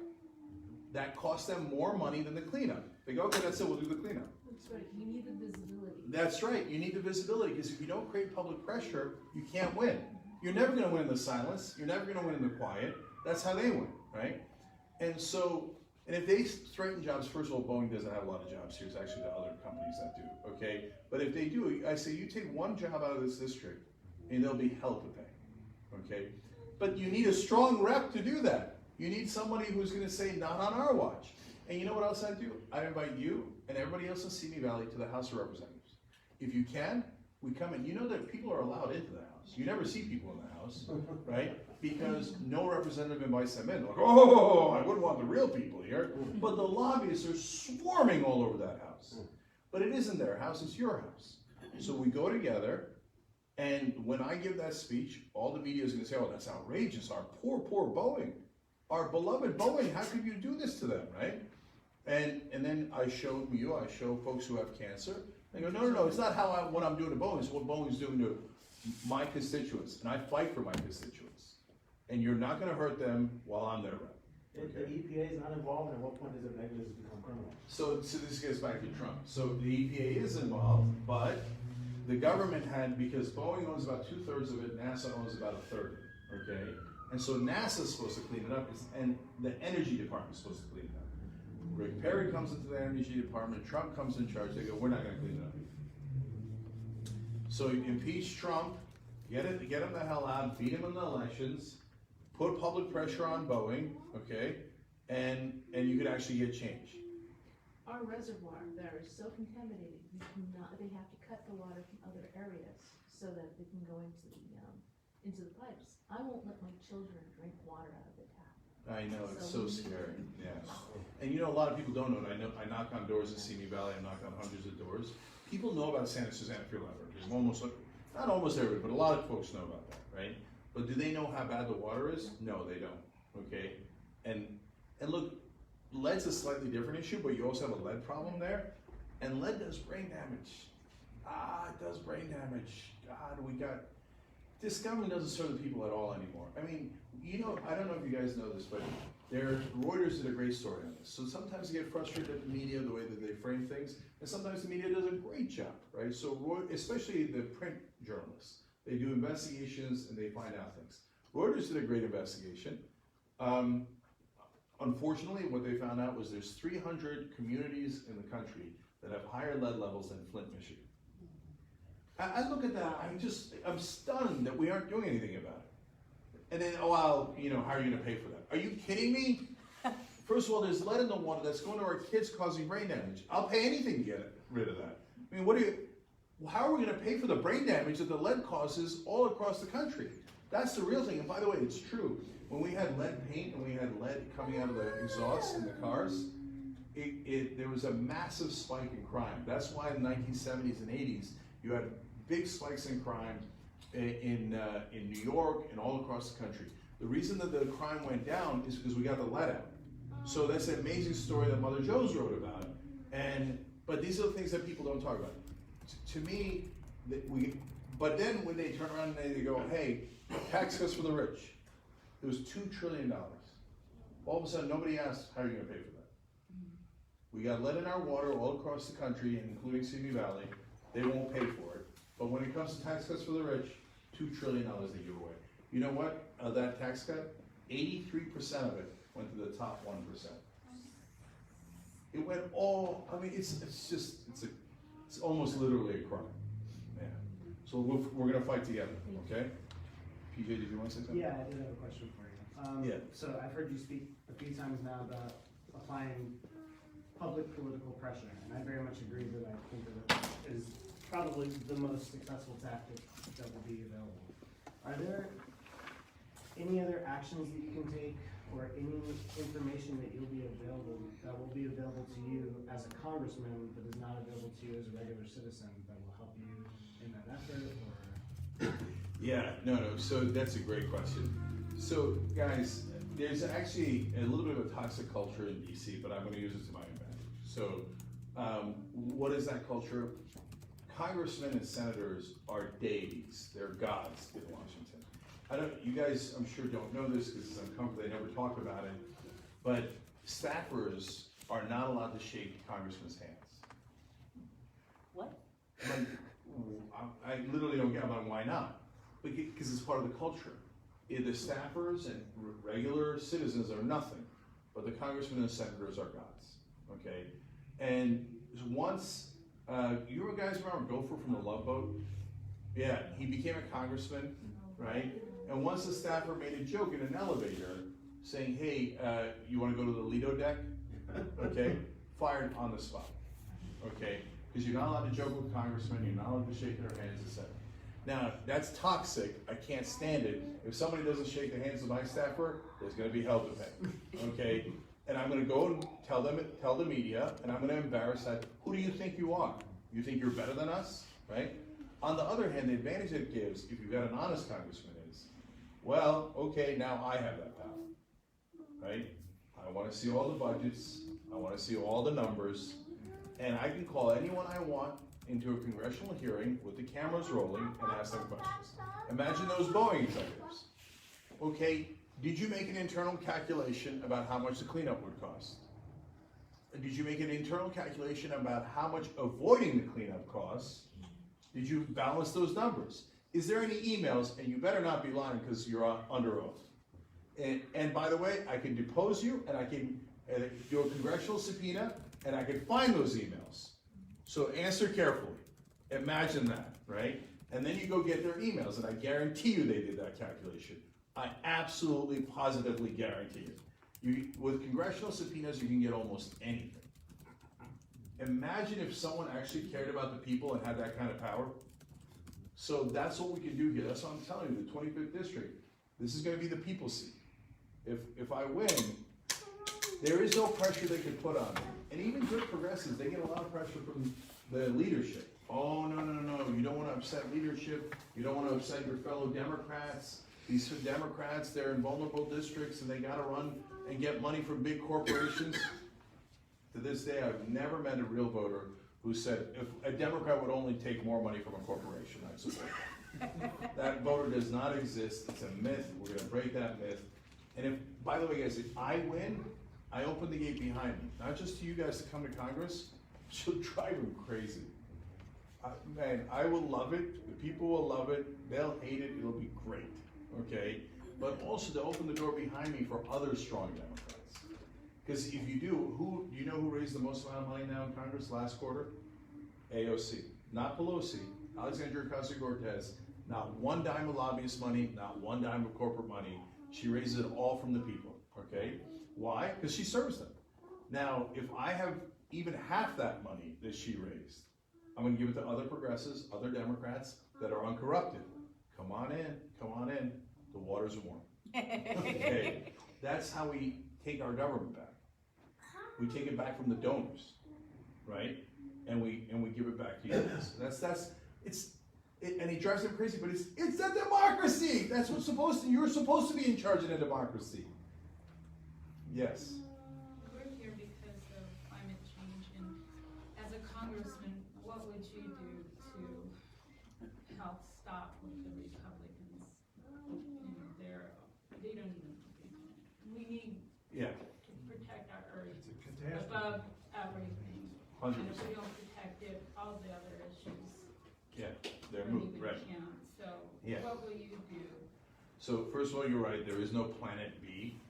that costs them more money than the cleanup. They go, okay, that's it, we'll do the cleanup. That's right, you need the visibility. That's right, you need the visibility, because if you don't create public pressure, you can't win. You're never gonna win in the silence, you're never gonna win in the quiet. That's how they win, right? And if they threaten jobs, first of all, Boeing doesn't have a lot of jobs here, it's actually the other companies that do, okay? But if they do, I say, you take one job out of this district, and there'll be hell to pay, okay? But you need a strong rep to do that. You need somebody who's gonna say, not on our watch. And you know what else I do? I invite you and everybody else in Simi Valley to the House of Representatives. If you can, we come in. You know that people are allowed into the House. You never see people in the House, right? Because no representative invites them in. Like, oh, I wouldn't want the real people here. But the lobbyists are swarming all over that House. But it isn't their house, it's your house. So we go together, and when I give that speech, all the media is gonna say, oh, that's outrageous, our poor Boeing. Our beloved Boeing, how could you do this to them, right? And then I show folks who have cancer. They go, no, it's not what I'm doing to Boeing, it's what Boeing's doing to my constituents. And I fight for my constituents. And you're not gonna hurt them while I'm their rep. If the EPA is not involved, at what point does it negligence become criminal? So this gets back to Trump. So the EPA is involved, but the government because Boeing owns about 2/3 of it, NASA owns about 1/3, okay? And so NASA's supposed to clean it up, and the Energy Department is supposed to clean it up. Rick Perry comes into the Energy Department, Trump comes in charge, they go, we're not gonna clean it up. So you impeach Trump, get him the hell out, beat him in the elections, put public pressure on Boeing, okay, and you could actually get change. Our reservoir there is so contaminated, they have to cut the water from other areas so that they can go into the pipes. I won't let my children drink water out of the tap. I know, it's so scary, yeah. And a lot of people don't know it. I knock on doors in Simi Valley, I knock on hundreds of doors. People know about Santa Susana Field Library. There's not almost everybody, but a lot of folks know about that, right? But do they know how bad the water is? No, they don't, okay? And look, lead's a slightly different issue, but you also have a lead problem there. And lead does brain damage. It does brain damage. God, this government doesn't serve the people at all anymore. I mean, I don't know if you guys know this, but Reuters did a great story on this. So sometimes you get frustrated at the media, the way that they frame things, and sometimes the media does a great job, right? So especially the print journalists, they do investigations and they find out things. Reuters did a great investigation. Unfortunately, what they found out was there's 300 communities in the country that have higher lead levels than Flint, Michigan. I look at that, I'm stunned that we aren't doing anything about it. And then, how are you gonna pay for that? Are you kidding me? First of all, there's lead in the water that's going to our kids causing brain damage. I'll pay anything to get rid of that. I mean, how are we gonna pay for the brain damage that the lead causes all across the country? That's the real thing, and by the way, it's true. When we had lead paint and we had lead coming out of the exhaust in the cars, there was a massive spike in crime. That's why in the 1970s and 80s, you had big spikes in crime in New York and all across the country. The reason that the crime went down is because we got the lead out. So that's an amazing story that Mother Joe's wrote about. But these are the things that people don't talk about. To me, but then when they turn around and they go, hey, tax cuts for the rich. It was $2 trillion. All of a sudden, nobody asked, how are you gonna pay for that? We got lead in our water all across the country, including Simi Valley. They won't pay for it. But when it comes to tax cuts for the rich, $2 trillion they give away. You know what? Of that tax cut, 83% of it went to the top 1%. It went all, it's almost literally a crime. Yeah. So we're gonna fight together, okay? PJ, did you want to say something? Yeah, I did have a question for you. Yeah. So I've heard you speak a few times now about applying public political pressure, and I very much agree that I think that it is probably the most successful tactic that will be available. Are there any other actions that you can take or any information that will be available to you as a congressman but is not available to you as a regular citizen that will help you in that effort? Or Yeah, no, so that's a great question. So guys, there's actually a little bit of a toxic culture in DC, but I'm gonna use it to my advantage. So what is that culture? Congressmen and senators are deities, they're gods in Washington. You guys, I'm sure don't know this because it's uncomfortable, they never talk about it, but staffers are not allowed to shake congressmen's hands. What? I literally don't get why not? Because it's part of the culture. The staffers and regular citizens are nothing, but the congressmen and senators are gods, okay? And once, you guys remember Gopher from the Love Boat? Yeah, he became a congressman, right? And once the staffer made a joke in an elevator saying, hey, you wanna go to the Lido deck? Okay, fired on the spot, okay? Because you're not allowed to joke with congressmen, you're not allowed to shake their hands, etc. Now, that's toxic, I can't stand it. If somebody doesn't shake the hands of my staffer, there's gonna be hell to pay, okay? And I'm gonna go and tell the media, and I'm gonna embarrass that. Who do you think you are? You think you're better than us, right? On the other hand, the advantage it gives, if you've got an honest congressman is, well, okay, now I have that power, right? I wanna see all the budgets, I wanna see all the numbers, and I can call anyone I want into a congressional hearing with the cameras rolling and ask them questions. Imagine those Boeing executives. Okay, did you make an internal calculation about how much the cleanup would cost? Did you make an internal calculation about how much avoiding the cleanup costs? Did you balance those numbers? Is there any emails? And you better not be lying because you're under oath. And by the way, I can depose you and I can do a congressional subpoena and I can find those emails. So answer carefully. Imagine that, right? And then you go get their emails, and I guarantee you they did that calculation. I absolutely, positively guarantee it. With congressional subpoenas, you can get almost anything. Imagine if someone actually cared about the people and had that kind of power. So that's what we can do here. That's what I'm telling you, the 25th district. This is gonna be the people's seat. If I win, there is no pressure they can put on me. And even good progressives, they get a lot of pressure from the leadership. Oh, no, you don't want to upset leadership. You don't want to upset your fellow Democrats. These Democrats, they're in vulnerable districts and they gotta run and get money from big corporations. To this day, I've never met a real voter who said, if a Democrat would only take more money from a corporation, I'd support that. That voter does not exist, it's a myth, we're gonna break that myth. And if, by the way, guys, if I win, I open the gate behind me, not just to you guys to come to Congress, she'll drive them crazy. Man, I will love it, the people will love it, they'll hate it, it'll be great, okay? But also to open the door behind me for other strong Democrats. Because if you do, you know who raised the most amount of money now in Congress last quarter? AOC, not Pelosi, Alexandria Ocasio-Cortez, not one dime of lobbyist money, not one dime of corporate money. She raises it all from the people, okay? Why? Because she serves them. Now, if I have even half that money that she raised, I'm gonna give it to other progressives, other Democrats that are uncorrupted. Come on in, the waters are warm. Okay, that's how we take our government back. We take it back from the donors, right? And we give it back to you. And it drives them crazy, but it's a democracy. That's what's you're supposed to be in charge in a democracy. Yes. We're here because of climate change, and as a congressman, what would you do to help stop what the Republicans, they don't even believe in it. We need to protect our earth above everything. 100%. And if we don't protect it, all the other issues They're don't moved, even right? count. So what will you do? So first of all, you're right. There is no planet B.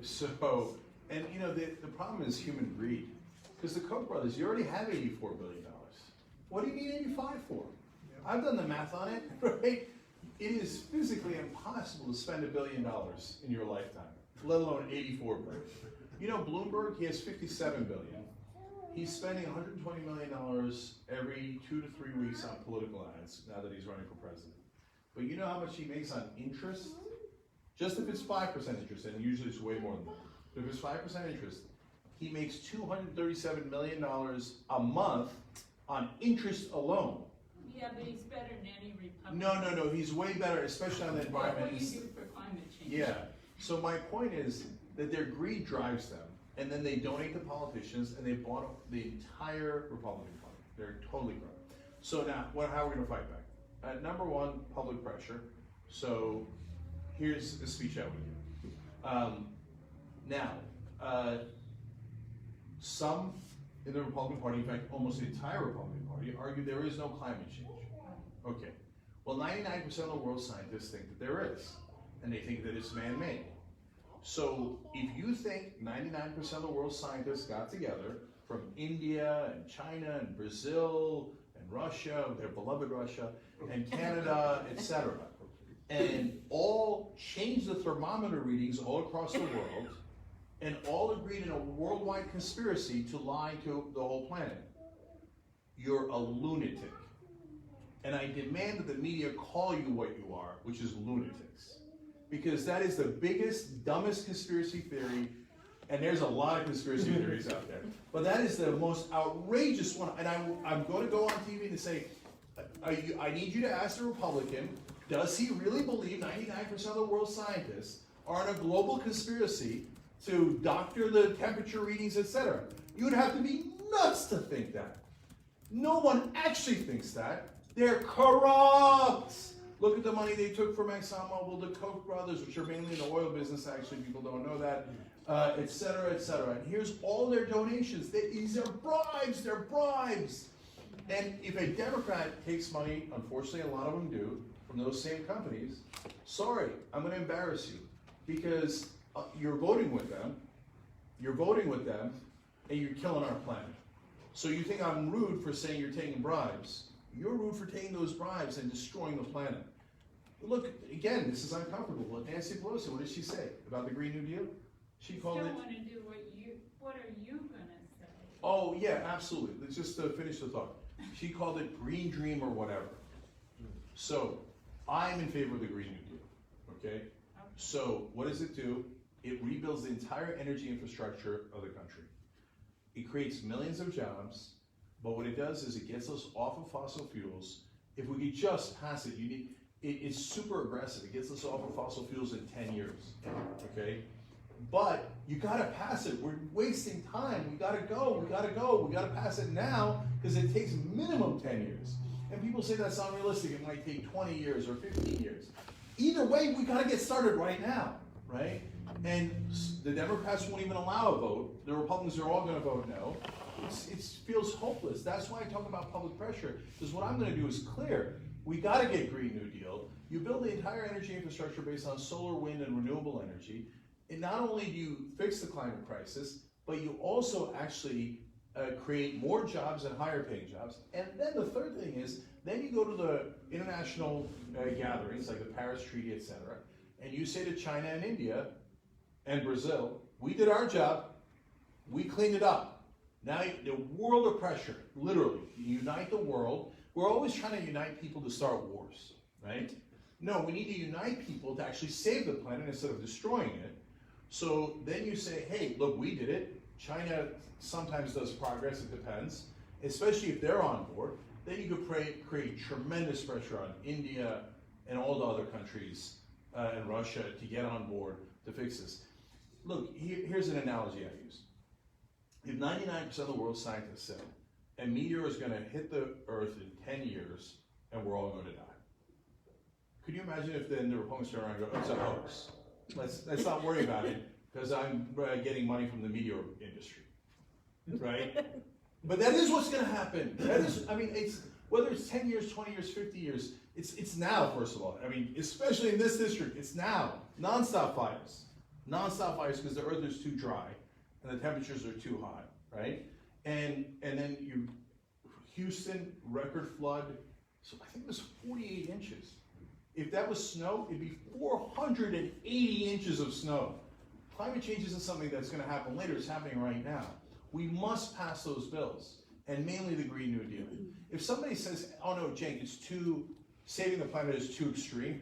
So, and you know the problem is human greed. Because the Koch brothers, you already have $84 billion. What do you need 85 for? I've done the math on it, right? It is physically impossible to spend $1 billion in your lifetime, let alone 84 billion. You know, Bloomberg, he has 57 billion. He's spending $120 million every 2 to 3 weeks on political ads now that he's running for president. But you know how much he makes on interest? Just if it's 5% interest, and usually it's way more than that. But if it's 5% interest, he makes $237 million a month on interest alone. Yeah, but he's better than any Republican. No, he's way better, especially on the environment. What will you do for climate change? Yeah, so my point is that their greed drives them, and then they donate to politicians, and they bought up the entire Republican Party. They're totally corrupt. So now, how are we gonna fight back? Number one, public pressure. So here's a speech I would give. Some in the Republican Party, in fact, almost the entire Republican Party, argue there is no climate change. Okay, well, 99% of the world's scientists think that there is, and they think that it's man-made. So if you think 99% of the world's scientists got together from India and China and Brazil and Russia, their beloved Russia, and Canada, etc., and all changed the thermometer readings all across the world, and all agreed in a worldwide conspiracy to lie to the whole planet, you're a lunatic. And I demand that the media call you what you are, which is lunatics. Because that is the biggest, dumbest conspiracy theory, and there's a lot of conspiracy theories out there. But that is the most outrageous one, and I'm going to go on TV and say, I need you to ask the Republican, does he really believe 99% of the world's scientists are in a global conspiracy to doctor the temperature readings, etc.? You would have to be nuts to think that. No one actually thinks that. They're corrupt. Look at the money they took from ExxonMobil, the Koch brothers, which are mainly in the oil business, actually, people don't know that, etc., etc. And here's all their donations. These are bribes, they're bribes. And if a Democrat takes money, unfortunately a lot of them do, from those same companies, sorry, I'm going to embarrass you. Because you're voting with them, and you're killing our planet. So you think I'm rude for saying you're taking bribes. You're rude for taking those bribes and destroying the planet. Look, again, this is uncomfortable. Nancy Pelosi, what did she say about the Green New Deal? She called it... want to do what are you going to say? Oh, yeah, absolutely. Let's just finish the thought. She called it Green Dream or whatever. So, I'm in favor of the Green New Deal, okay? So, what does it do? It rebuilds the entire energy infrastructure of the country. It creates millions of jobs, but what it does is it gets us off of fossil fuels. If we could just pass it, it's super aggressive. It gets us off of fossil fuels in 10 years, okay? But you gotta pass it. We're wasting time. We gotta go, we gotta go. We gotta pass it now because it takes minimum 10 years. And people say that's unrealistic. It might take 20 years or 15 years. Either way, we gotta get started right now, right? And the Democrats won't even allow a vote. The Republicans are all gonna vote no. It feels hopeless. That's why I talk about public pressure, because what I'm gonna do is clear. We gotta get Green New Deal. You build the entire energy infrastructure based on solar, wind, and renewable energy. And not only do you fix the climate crisis, but you also actually create more jobs and higher paying jobs. And then the third thing is, then you go to the international gatherings like the Paris Treaty, etc., and you say to China and India and Brazil, we did our job, we cleaned it up. Now the world of pressure, literally, you unite the world. We're always trying to unite people to start wars, right? No, we need to unite people to actually save the planet instead of destroying it. So then you say, hey, look, we did it. China sometimes does progress, it depends, especially if they're on board. Then you could create tremendous pressure on India and all the other countries and Russia to get on board to fix this. Look, here's an analogy I use. If 99% of the world's scientists say a meteor is going to hit the Earth in 10 years and we're all going to die, could you imagine if then the Republicans turn around and go, oh, it's a hoax? Let's not worry about it because I'm getting money from the meteor industry, right? But that is what's going to happen. That is, I mean, it's whether it's 10 years, 20 years, 50 years, it's now, first of all. I mean, especially in this district, it's now. Non-stop fires. Non-stop fires because the earth is too dry and the temperatures are too high, right? And then Houston, record flood, so I think it was 48 inches. If that was snow, it'd be 480 inches of snow. Climate change isn't something that's going to happen later, it's happening right now. We must pass those bills, and mainly the Green New Deal. If somebody says, oh no, Cenk, saving the planet is too extreme,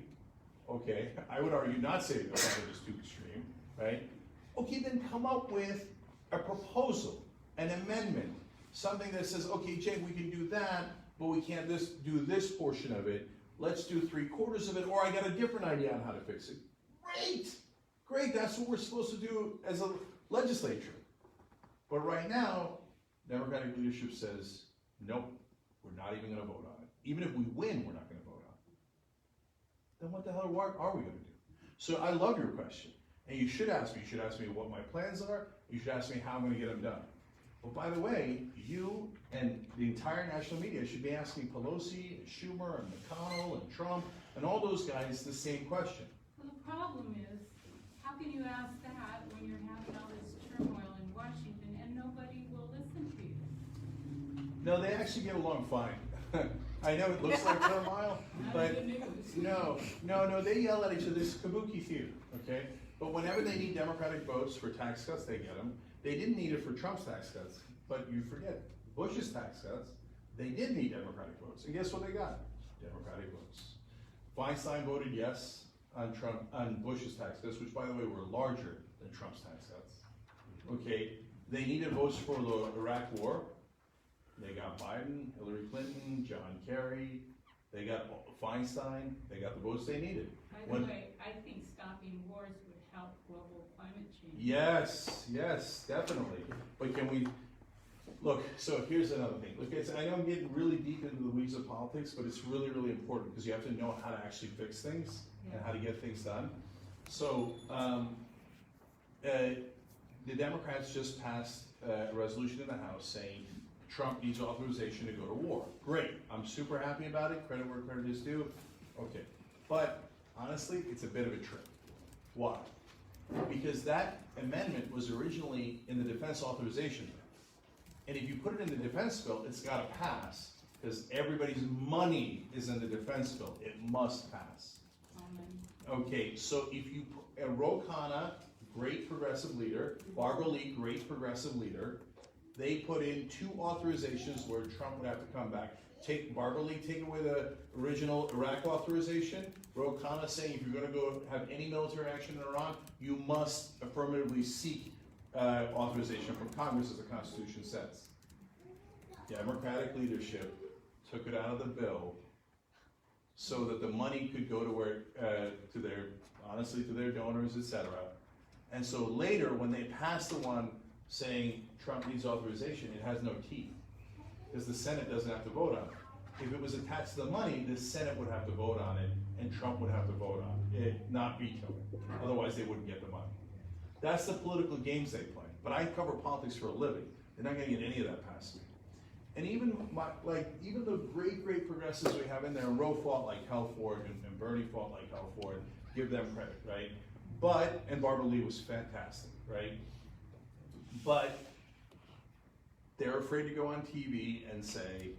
okay, I would argue not saving the planet is too extreme, right? Okay, then come up with a proposal, an amendment, something that says, okay, Cenk, we can do that, but we can't do this portion of it. Let's do 3/4 of it, or I got a different idea on how to fix it. Great, that's what we're supposed to do as a legislature. But right now, Democratic leadership says, nope, we're not even gonna vote on it. Even if we win, we're not gonna vote on it. Then what the hell are we gonna do? So I love your question, and you should ask me what my plans are, you should ask me how I'm gonna get them done. But by the way, you and the entire national media should be asking Pelosi and Schumer and McConnell and Trump and all those guys the same question. Well, the problem is, how can you ask that when you're having all this turmoil in Washington and nobody will listen to you? No, they actually get along fine. I know it looks like turmoil, but no, they yell at each other. It's kabuki theater, okay? But whenever they need Democratic votes for tax cuts, they get them. They didn't need it for Trump's tax cuts, but you forget, Bush's tax cuts, they did need Democratic votes. And guess what they got? Democratic votes. Feinstein voted yes on Bush's tax cuts, which by the way were larger than Trump's tax cuts. Okay, they needed votes for the Iraq war. They got Biden, Hillary Clinton, John Kerry, they got Feinstein, they got the votes they needed. By the way, I think stopping wars would help global climate change. Yes, definitely. But can we, look, so here's another thing. Look, I know I'm getting really deep into the weeds of politics, but it's really, really important because you have to know how to actually fix things and how to get things done. So, the Democrats just passed a resolution in the House saying Trump needs authorization to go to war. Great, I'm super happy about it, credit where credit is due. Okay, but honestly, it's a bit of a trick. Why? Because that amendment was originally in the defense authorization bill. And if you put it in the defense bill, it's gotta pass, because everybody's money is in the defense bill. It must pass. Okay, so if you, Ro Khanna, great progressive leader, Barbara Lee, great progressive leader, they put in 2 authorizations where Trump would have to come back. Barbara Lee, take away the original Iraq authorization. Ro Khanna saying if you're going to go have any military action in Iran, you must affirmatively seek authorization from Congress, as the Constitution says. Democratic leadership took it out of the bill so that the money could go to where, to their, honestly, to their donors, et cetera. And so later, when they pass the one saying Trump needs authorization, it has no teeth, because the Senate doesn't have to vote on it. If it was attached to the money, the Senate would have to vote on it, and Trump would have to vote on it, not veto it. Otherwise, they wouldn't get the money. That's the political games they play. But I cover politics for a living. They're not gonna get any of that past me. And even even the great progressives we have in there, and Roe fought like hell for it, and Bernie fought like hell for it, give them credit, right? But, and Barbara Lee was fantastic, right? But they're afraid to go on TV and say,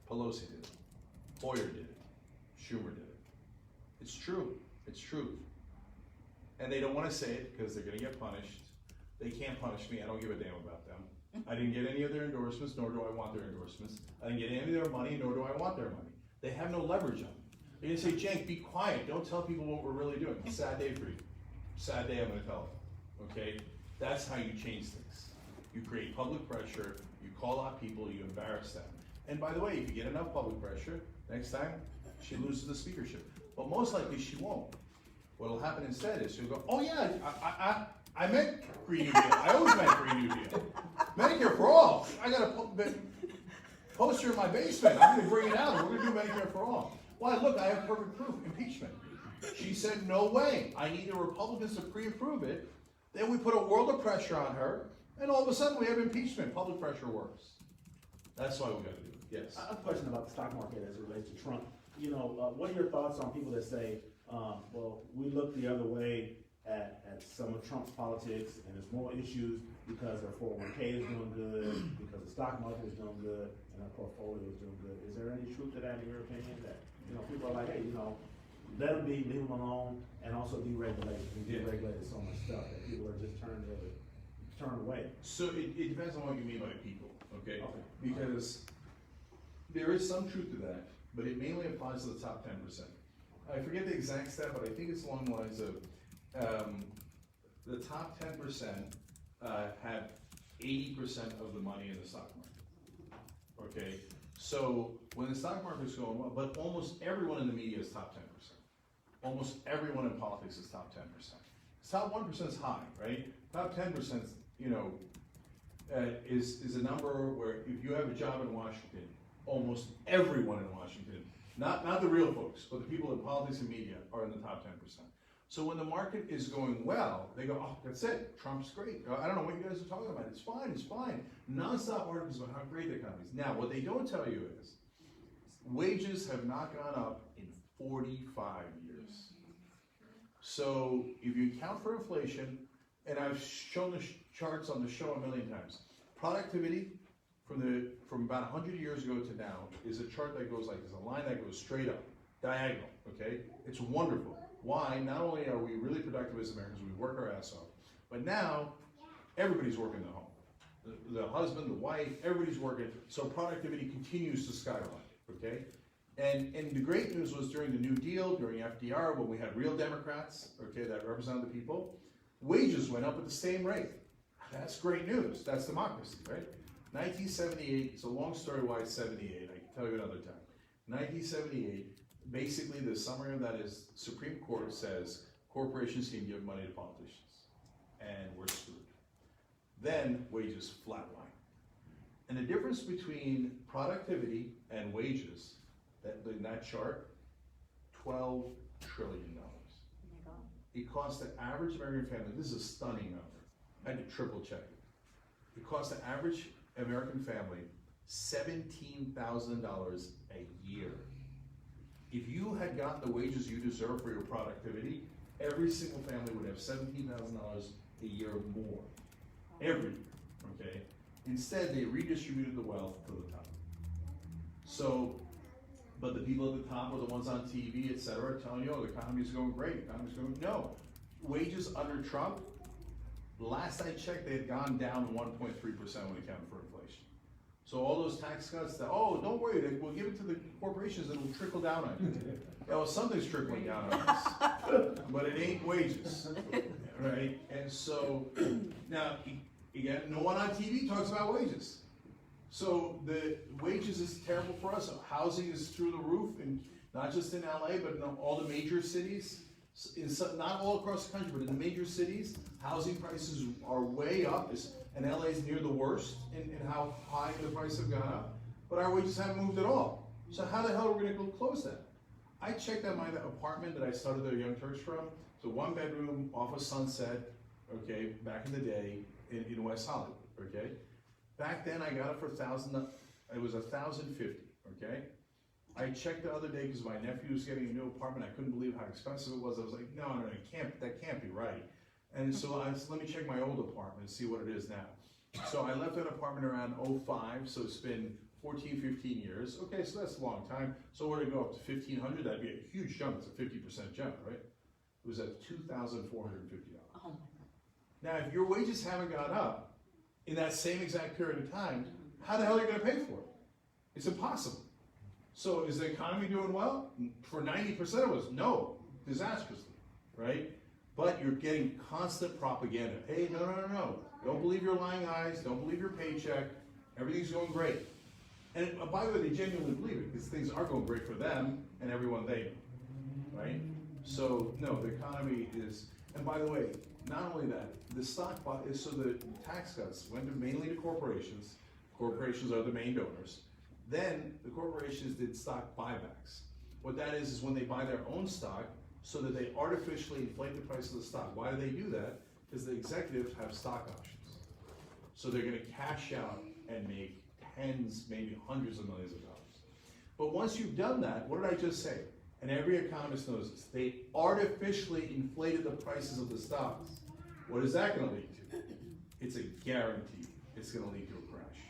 Pelosi did it, Hoyer did it, Schumer did it. It's true, it's truth. And they don't wanna say it because they're gonna get punished. They can't punish me, I don't give a damn about them. I didn't get any of their endorsements, nor do I want their endorsements. I didn't get any of their money, nor do I want their money. They have no leverage on me. They're gonna say, Cenk, be quiet, don't tell people what we're really doing. Sad day for you. Sad day, I'm gonna tell them, okay? That's how you change things. You create public pressure, you call out people, you embarrass them. And by the way, if you get enough public pressure, next time, she loses the speakership. But most likely she won't. What'll happen instead is she'll go, oh yeah, I meant Green New Deal. I always meant Green New Deal. Medicare for all. I got a poster in my basement. I'm gonna bring it out and we're gonna do Medicare for all. Why, look, I have perfect proof, impeachment. She said, no way. I need the Republicans to pre-approve it. Then we put a world of pressure on her, and all of a sudden we have impeachment. Public pressure works. That's why we gotta do it, yes. I have a question about the stock market as it relates to Trump. You know, what are your thoughts on people that say, well, we look the other way at some of Trump's politics, and there's more issues because their 401k is doing good, because the stock market is doing good, and our portfolio is doing good. Is there any truth to that in your opinion? That, you know, people are like, hey, you know, let them be, leave them alone, and also deregulate. We deregulated so much stuff that people are just turned away. So it depends on what you mean by people, okay? Okay. Because there is some truth to that, but it mainly applies to the top 10%. I forget the exact stat, but I think it's along the lines of the top 10% have 80% of the money in the stock market. Okay, so when the stock market is going well, but almost everyone in the media is top 10%. Almost everyone in politics is top 10%. Top 1% is high, right? Top 10%, you know, is a number where if you have a job in Washington, almost everyone in Washington, not the real folks, but the people in politics and media are in the top 10%. So when the market is going well, they go, oh, that's it, Trump's great. I don't know what you guys are talking about, it's fine, it's fine. Non-stop articles about how great the economy is. Now, what they don't tell you is, wages have not gone up in 45 years. So if you account for inflation, and I've shown the charts on the show a million times, productivity from about 100 years ago to now is a chart that goes like, there's a line that goes straight up, diagonal, okay? It's wonderful. Why? Not only are we really productive as Americans, we work our ass off, but now everybody's working at home. The husband, the wife, everybody's working, so productivity continues to skyrocket, okay? And the great news was during the New Deal, during FDR, when we had real Democrats, okay, that represented the people, wages went up at the same rate. That's great news, that's democracy, right? 1978, it's a long story why it's 78, I can tell you another time. 1978, basically the summary of that is Supreme Court says corporations can give money to politicians, and we're screwed. Then wages flatline. And the difference between productivity and wages, in that chart, $12 trillion. It costs the average American family, this is a stunning number, I had to triple check it. It costs the average American family $17,000 a year. If you had gotten the wages you deserve for your productivity, every single family would have $17,000 a year more. Every year, okay? Instead, they redistributed the wealth to the top. So, but the people at the top are the ones on TV, et cetera, telling you, oh, the economy's going great, the economy's going, no. Wages under Trump, last I checked, they had gone down 1.3% when it counted for inflation. So all those tax cuts that, oh, don't worry, we'll give it to the corporations and it'll trickle down on you. Yeah, well, something's trickling down on us, but it ain't wages, right? And so, now, again, no one on TV talks about wages. So the wages is terrible for us, housing is through the roof, and not just in LA, but in all the major cities. Not all across the country, but in the major cities, housing prices are way up, and LA is near the worst in how high the prices have gone up. But our wages haven't moved at all. So how the hell are we gonna go close that? I checked out my apartment that I started the Young Turks from. It's a 1-bedroom off of Sunset, okay, back in the day in West Hollywood, okay? Back then I got it for $1,000, it was $1,050, okay? I checked the other day because my nephew was getting a new apartment. I couldn't believe how expensive it was. I was like, no, that can't be right. And so I said, let me check my old apartment and see what it is now. So I left that apartment around 05, so it's been 14, 15 years. Okay, so that's a long time. So where to go up to 1,500? That'd be a huge jump. It's a 50% jump, right? It was at $2,450. Oh my God. Now, if your wages haven't gone up in that same exact period of time, how the hell are you gonna pay for it? It's impossible. So is the economy doing well? For 90% of us, no, disastrously, right? But you're getting constant propaganda. Hey, no. Don't believe your lying eyes, don't believe your paycheck, everything's going great. And by the way, they genuinely believe it, because things are going great for them and everyone they know, right? So, no, the economy is, and by the way, not only that, the stock is, so the tax cuts went mainly to corporations. Corporations are the main donors. Then the corporations did stock buybacks. What that is when they buy their own stock so that they artificially inflate the price of the stock. Why do they do that? Because the executives have stock options. So they're gonna cash out and make tens, maybe hundreds of millions of dollars. But once you've done that, what did I just say? And every economist knows this. They artificially inflated the prices of the stocks. What is that gonna lead to? It's a guarantee it's gonna lead to a crash.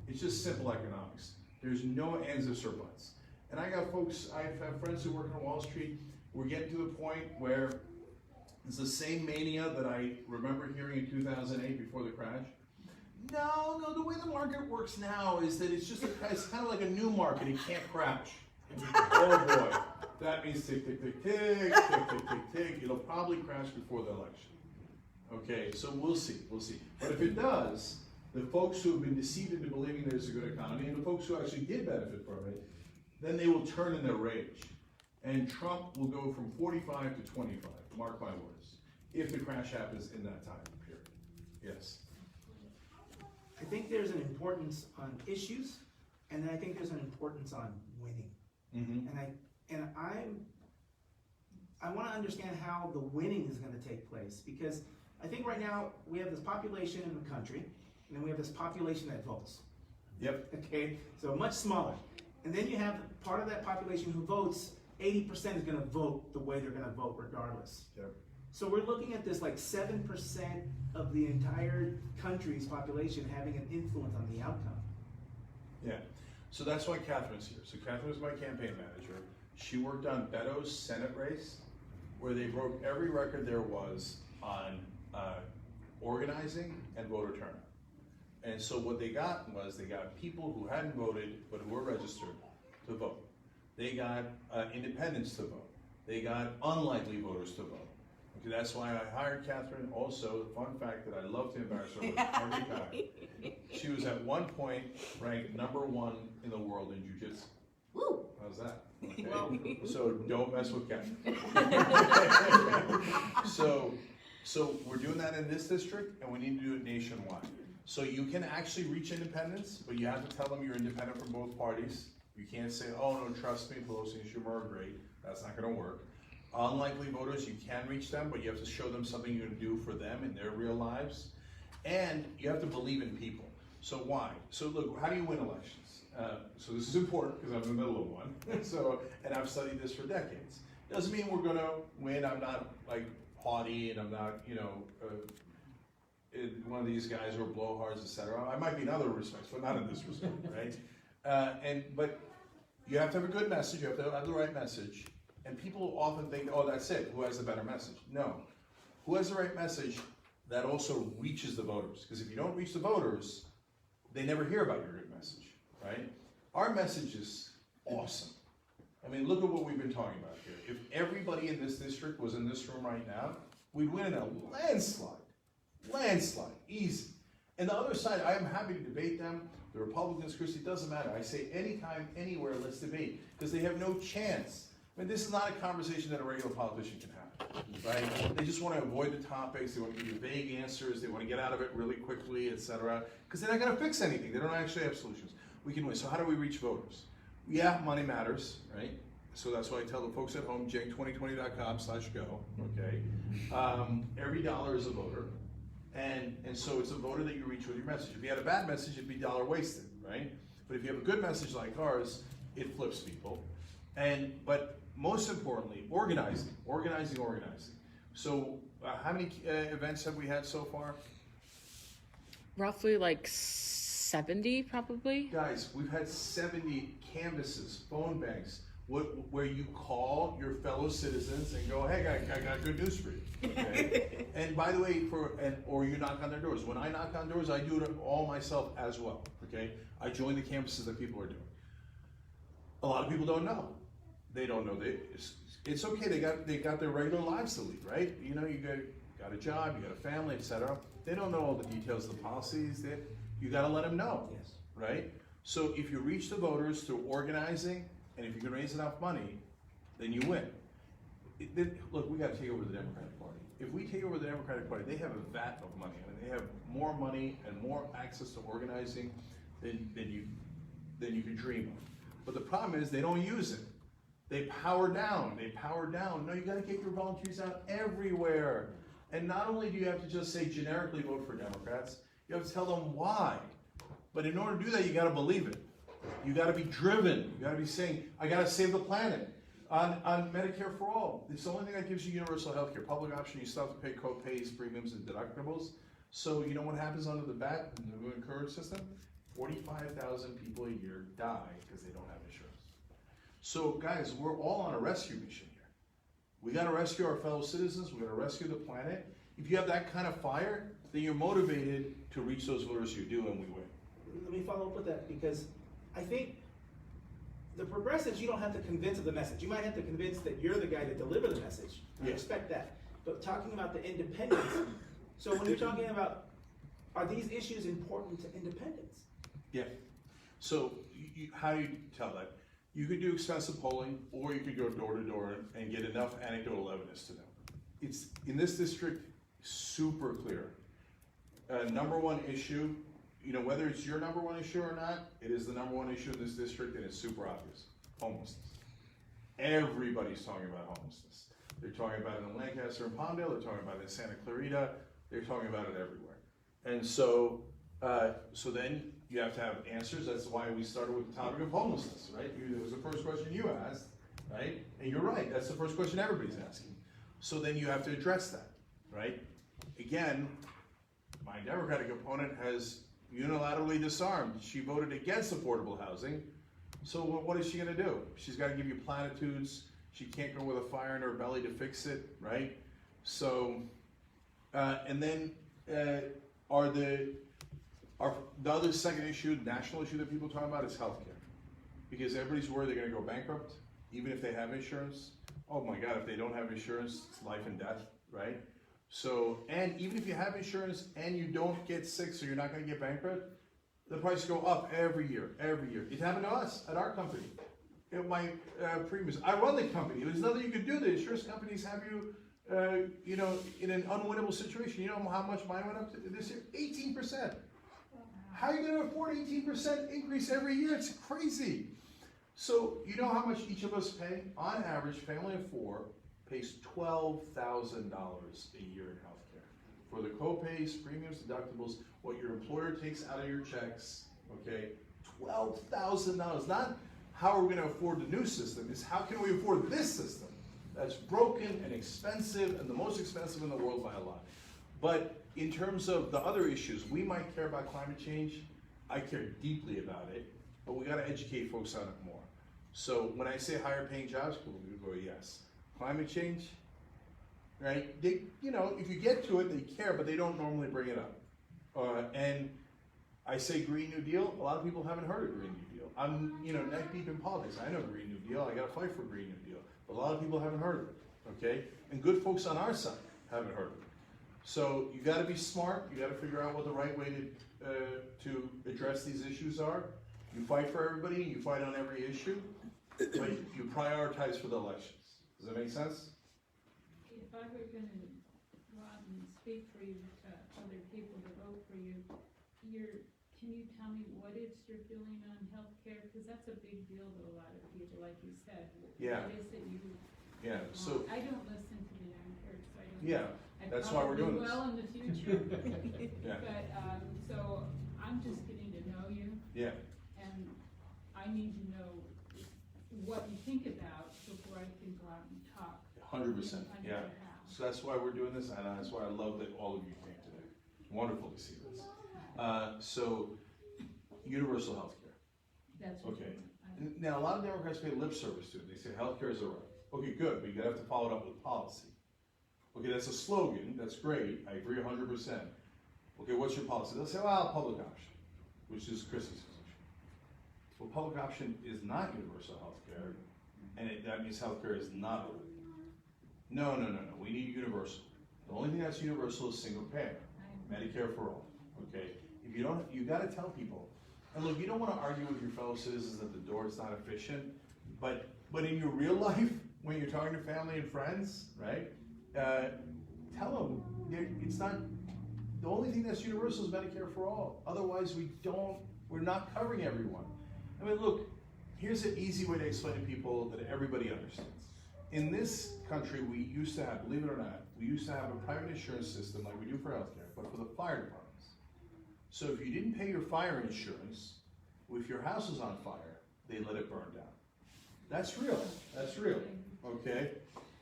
It's just simple economics. There's no ands, ifs, or buts. And I have friends who work on Wall Street. We're getting to the point where it's the same mania that I remember hearing in 2008 before the crash. No, the way the market works now is that it's kind of like a new market, it can't crash. Oh boy, that means tick, tick, tick, tick, tick, tick, tick, tick. It'll probably crash before the election. Okay, so we'll see. But if it does, the folks who have been deceived into believing there's a good economy, and the folks who actually did benefit from it, then they will turn in their rage. And Trump will go from 45 to 25, mark my words, if the crash happens in that time period. Yes? I think there's an importance on issues, and then I think there's an importance on winning. Mm-hmm. And I want to understand how the winning is going to take place, because I think right now we have this population in the country, and then we have this population that votes. Yep. Okay, so much smaller. And then you have part of that population who votes, 80% is going to vote the way they're going to vote regardless. Yep. So we're looking at this like 7% of the entire country's population having an influence on the outcome. Yeah. So that's why Catherine's here. So Catherine was my campaign manager. She worked on Beto's Senate race, where they broke every record there was on organizing and voter turnout. And so what they got people who hadn't voted but who were registered to vote. They got independents to vote. They got unlikely voters to vote. Okay, that's why I hired Catherine. Also, the fun fact that I love to embarrass her with every time. She was at one point ranked #1 in the world in jiu-jitsu. Woo! How's that? Okay. So don't mess with Catherine. So we're doing that in this district, and we need to do it nationwide. So you can actually reach independents, but you have to tell them you're independent from both parties. You can't say, oh no, trust me, Pelosi and Schumer are great. That's not gonna work. Unlikely voters, you can reach them, but you have to show them something you're gonna do for them in their real lives. And you have to believe in people. So why? So look, how do you win elections? So this is important because I'm in the middle of one. And I've studied this for decades. Doesn't mean we're gonna win. I'm not like haughty, and I'm not, one of these guys who are blowhards, etc. I might be in other respects, but not in this respect, right? But you have to have a good message. You have to have the right message. And people often think, oh, that's it. Who has the better message? No. Who has the right message that also reaches the voters? Because if you don't reach the voters, they never hear about your good message, right? Our message is awesome. I mean, look at what we've been talking about here. If everybody in this district was in this room right now, we'd win in a landslide. Landslide, easy. And the other side, I am happy to debate them. the Republicans, Christie, it doesn't matter. I say anytime, anywhere, let's debate, because they have no chance. I mean, this is not a conversation that a regular politician can have, right? They just want to avoid the topics, they want to give you vague answers, they want to get out of it really quickly, etc. Because they're not going to fix anything. They don't actually have solutions. We can win. So how do we reach voters? Yeah, money matters, right? So that's why I tell the folks at home, cenk2020.com/go, okay? Every dollar is a voter. And so it's a voter that you reach with your message. If you had a bad message, it'd be dollar wasted, right? But if you have a good message like ours, it flips people. But most importantly, organizing. So how many events have we had so far? Roughly like 70 probably. Guys, we've had 70 canvases, phone banks, where you call your fellow citizens and go, hey, I got good news for you. Okay? And by the way, or you knock on their doors. When I knock on doors, I do it all myself as well. Okay? I join the canvases that people are doing. A lot of people don't know. They don't know. It's okay. They got their regular lives to lead, right? You know, you got a job, you got a family, etc. They don't know all the details of the policies. You got to let them know. Yes. Right? So if you reach the voters through organizing, and if you can raise enough money, then you win. Look, we got to take over the Democratic Party. If we take over the Democratic Party, they have a vat of money. I mean, they have more money and more access to organizing than you can dream of. But the problem is they don't use it. They power down. No, you got to get your volunteers out everywhere. And not only do you have to just say generically vote for Democrats, you have to tell them why. But in order to do that, you got to believe it. You got to be driven. You got to be saying, I got to save the planet. On Medicare for All, it's the only thing that gives you universal health care. Public option, you still have to pay co-pays, premiums, and deductibles. So you know what happens under the BAT, the new encourage system? 45,000 people a year die because they don't have insurance. So guys, we're all on a rescue mission here. We got to rescue our fellow citizens. We got to rescue the planet. If you have that kind of fire, then you're motivated to reach those voters who do, and we win. Let me follow up with that, because I think the progressives, you don't have to convince of the message. You might have to convince that you're the guy to deliver the message. I Yeah. respect that. But talking about the independents, so when you're talking about, are these issues important to independents? Yeah. So how do you tell that? You could do expensive polling, or you could go door to door and get enough anecdotal evidence to know. It's, in this district, super clear. Number one issue, you know, whether it's your number one issue or not, it is the number one issue in this district, and it's super obvious. Homelessness. Everybody's talking about homelessness. They're talking about it in Lancaster and Palmdale, they're talking about it in Santa Clarita, they're talking about it everywhere. And so then you have to have answers. That's why we started with the topic of homelessness, right? It was the first question you asked, right? And you're right, that's the first question everybody's asking. So then you have to address that, right? Again, my Democratic opponent has unilaterally disarmed. She voted against affordable housing. So what is she gonna do? She's gotta give you platitudes. She can't go with a fire in her belly to fix it, right? So, and then the other second issue, national issue that people talk about is healthcare. Because everybody's worried they're gonna go bankrupt, even if they have insurance. Oh my God, if they don't have insurance, it's life and death, right? So, and even if you have insurance and you don't get sick, so you're not gonna get bankrupt, the prices go up every year. It happened to us at our company. My premiums, I run the company. There's nothing you can do. The insurance companies have you, you know, in an unwinnable situation. You know how much mine went up this year? 18%. How are you gonna afford 18% increase every year? It's crazy. So, you know how much each of us pay? On average, family of four pays $12,000 a year in healthcare. For the co-pays, premiums, deductibles, what your employer takes out of your checks, okay? $12,000. Not how are we gonna afford the new system, it's how can we afford this system that's broken and expensive and the most expensive in the world by a lot. But in terms of the other issues, we might care about climate change. I care deeply about it, but we gotta educate folks on it more. So when I say higher paying jobs, people go, yes. Climate change, right? They, you know, if you get to it, they care, but they don't normally bring it up. And I say Green New Deal, a lot of people haven't heard of Green New Deal. I'm, you know, neck deep in politics. I know Green New Deal, I gotta fight for Green New Deal. But a lot of people haven't heard of it, okay? And good folks on our side haven't heard of it. So you gotta be smart, you gotta figure out what the right way to address these issues are. You fight for everybody, you fight on every issue, but you prioritize for the elections. Does that make sense? If I were gonna go out and speak for you to other people to vote for you, can you tell me what is your feeling on healthcare? Cause that's a big deal to a lot of people, like you said. Yeah. What is it you Yeah, so, I don't listen to the anchors, so I don't. yeah, that's why we're doing this. I probably will in the future. Yeah. But, so I'm just getting to know you, yeah, and I need to know what you think about before I can go out and talk. 100%, on yeah. your behalf. So that's why we're doing this, and that's why I love that all of you came today. Wonderful to see this. So, universal health care. That's what Okay. I- Now, a lot of Democrats pay lip service to it. They say healthcare is a right. Okay, good, but you have to follow it up with policy. Okay, that's a slogan, that's great, I agree 100%. Okay, what's your policy? They'll say, well, public option, which is Christie's position. Well, public option is not universal healthcare, and that means healthcare is not a right. No, we need universal. The only thing that's universal is single payer, Medicare for all, okay? If you don't, you gotta tell people, and look, you don't wanna argue with your fellow citizens that the door is not efficient, but in your real life, when you're talking to family and friends, right? Tell them, it's not, the only thing that's universal is Medicare for all. Otherwise, we're not covering everyone. I mean, look, here's an easy way to explain to people that everybody understands. In this country, we used to have, believe it or not, we used to have a private insurance system like we do for healthcare, but for the fire departments. So if you didn't pay your fire insurance, if your house was on fire, they let it burn down. That's real, okay?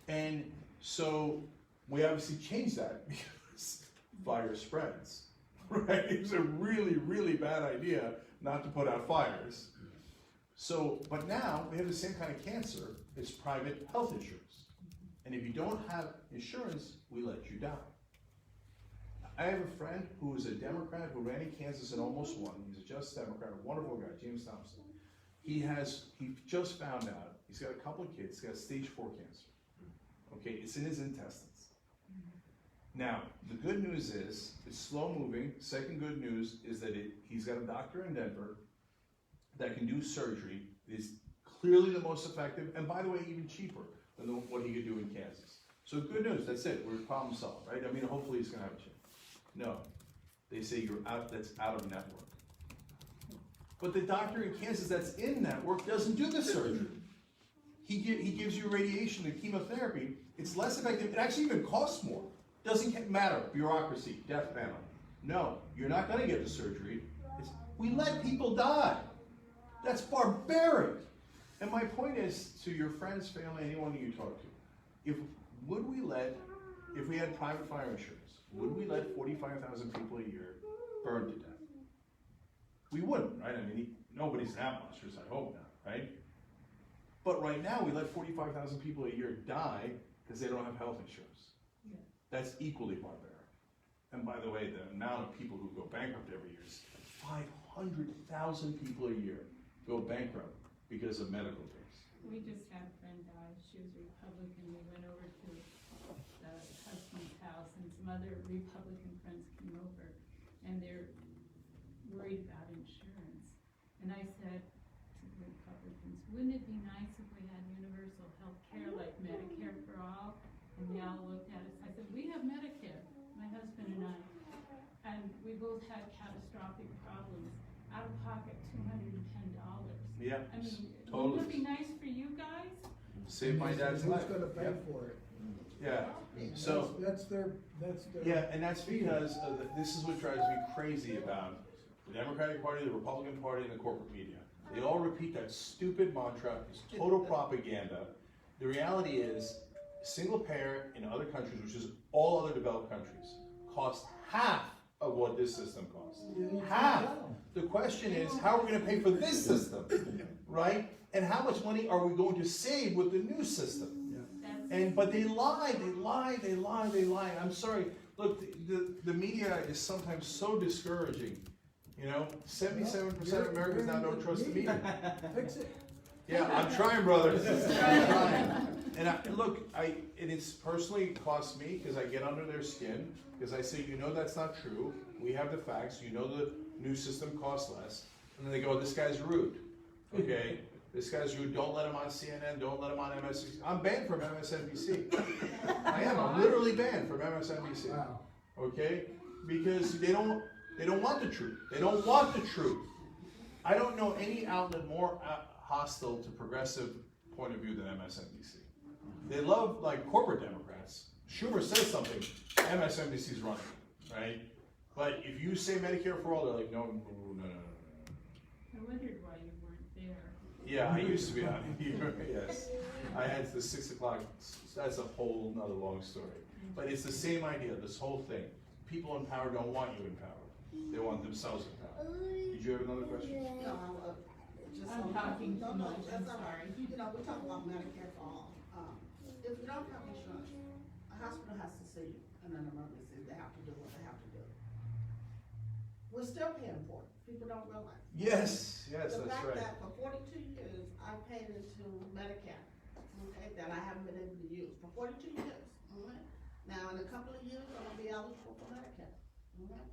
And so we obviously changed that because fire spreads, right? It was a really, really bad idea not to put out fires. So, but now we have the same kind of cancer, it's private health insurance. And if you don't have insurance, we let you die. I have a friend who is a Democrat who ran in Kansas and almost won. He's a just Democrat, a wonderful guy, James Thompson. He just found out, he's got a couple of kids, he's got stage 4 cancer. Okay, it's in his intestines. Now, the good news is, it's slow moving. Second good news is that he's got a doctor in Denver that can do surgery. It's clearly the most effective, and by the way, even cheaper than what he could do in Kansas. So good news, that's it, we're problem solved, right? I mean, hopefully he's gonna have a chance. No, they say that's out of network. But the doctor in Kansas that's in network doesn't do the surgery. He gives you radiation and chemotherapy. It's less effective, it actually even costs more. Doesn't matter, bureaucracy, death panel. No, you're not gonna get the surgery. We let people die. That's barbaric. And my point is, to your friends, family, anyone you talk to, if we had private fire insurance, would we let 45,000 people a year burn to death? We wouldn't, right? I mean, nobody's that monstrous, I hope not, right? But right now, we let 45,000 people a year die because they don't have health insurance. Yeah. That's equally barbaric. And by the way, the amount of people who go bankrupt every year is 500,000 people a year go bankrupt because of medical things. We just had a friend die, she was a Republican, we went over to the husband's house, and some other Republican friends came over, and they're worried about insurance. And I said to the Republicans, wouldn't it be nice if we had universal health care like Medicare for all? And they all looked at us, I said, we have Medicare, my husband and I, and we both had catastrophic problems, out of pocket $210. Yeah, I mean, totally. wouldn't it be nice for you guys? Save my dad's life. Who's gonna pay Yep. for it? Yeah, so, That's their. yeah, and that's because this is what drives me crazy about the Democratic Party, the Republican Party, and the corporate media. They all repeat that stupid mantra, it's total propaganda. The reality is, single payer in other countries, which is all other developed countries, costs half of what this system costs. Half. The question is, how are we gonna pay for this system, right? And how much money are we going to save with the new system? But they lie. I'm sorry, look, the media is sometimes so discouraging, you know? 77% of Americans now don't trust the media. Fix it. Yeah, I'm trying, brothers. I'm trying. And it's personally cost me because I get under their skin because I say, you know, that's not true. We have the facts. You know new system costs less, and then they go, this guy's rude, okay? This guy's rude, don't let him on CNN, don't let him on MSNBC. I'm banned from MSNBC. I am, I'm literally banned from MSNBC, Wow. okay? Because they don't want the truth. They don't want the truth. I don't know any outlet more hostile to progressive point of view than MSNBC. They love, like, corporate Democrats. Schumer says something, MSNBC's running, right? But if you say Medicare for all, they're like, no. I wondered why you weren't there. Yeah, I used to be on here, yes. I had the 6 o'clock, that's a whole nother long story. But it's the same idea, this whole thing. People in power don't want you in power. They want themselves in power. Did you have another question? No, just I'm on- talking no, too no, much, I'm that's all right. sorry. You know, we're talking about Medicare for all. If you don't have insurance, a hospital has to see you in an emergency, they have to do what they have to do. We're still paying for it, people don't realize. Yes, that's The fact right. that for 42 years, I paid into Medicare, okay, that I haven't been able to use, for 42 years, okay? Now, in a couple of years, I'm gonna be eligible for Medicare, okay?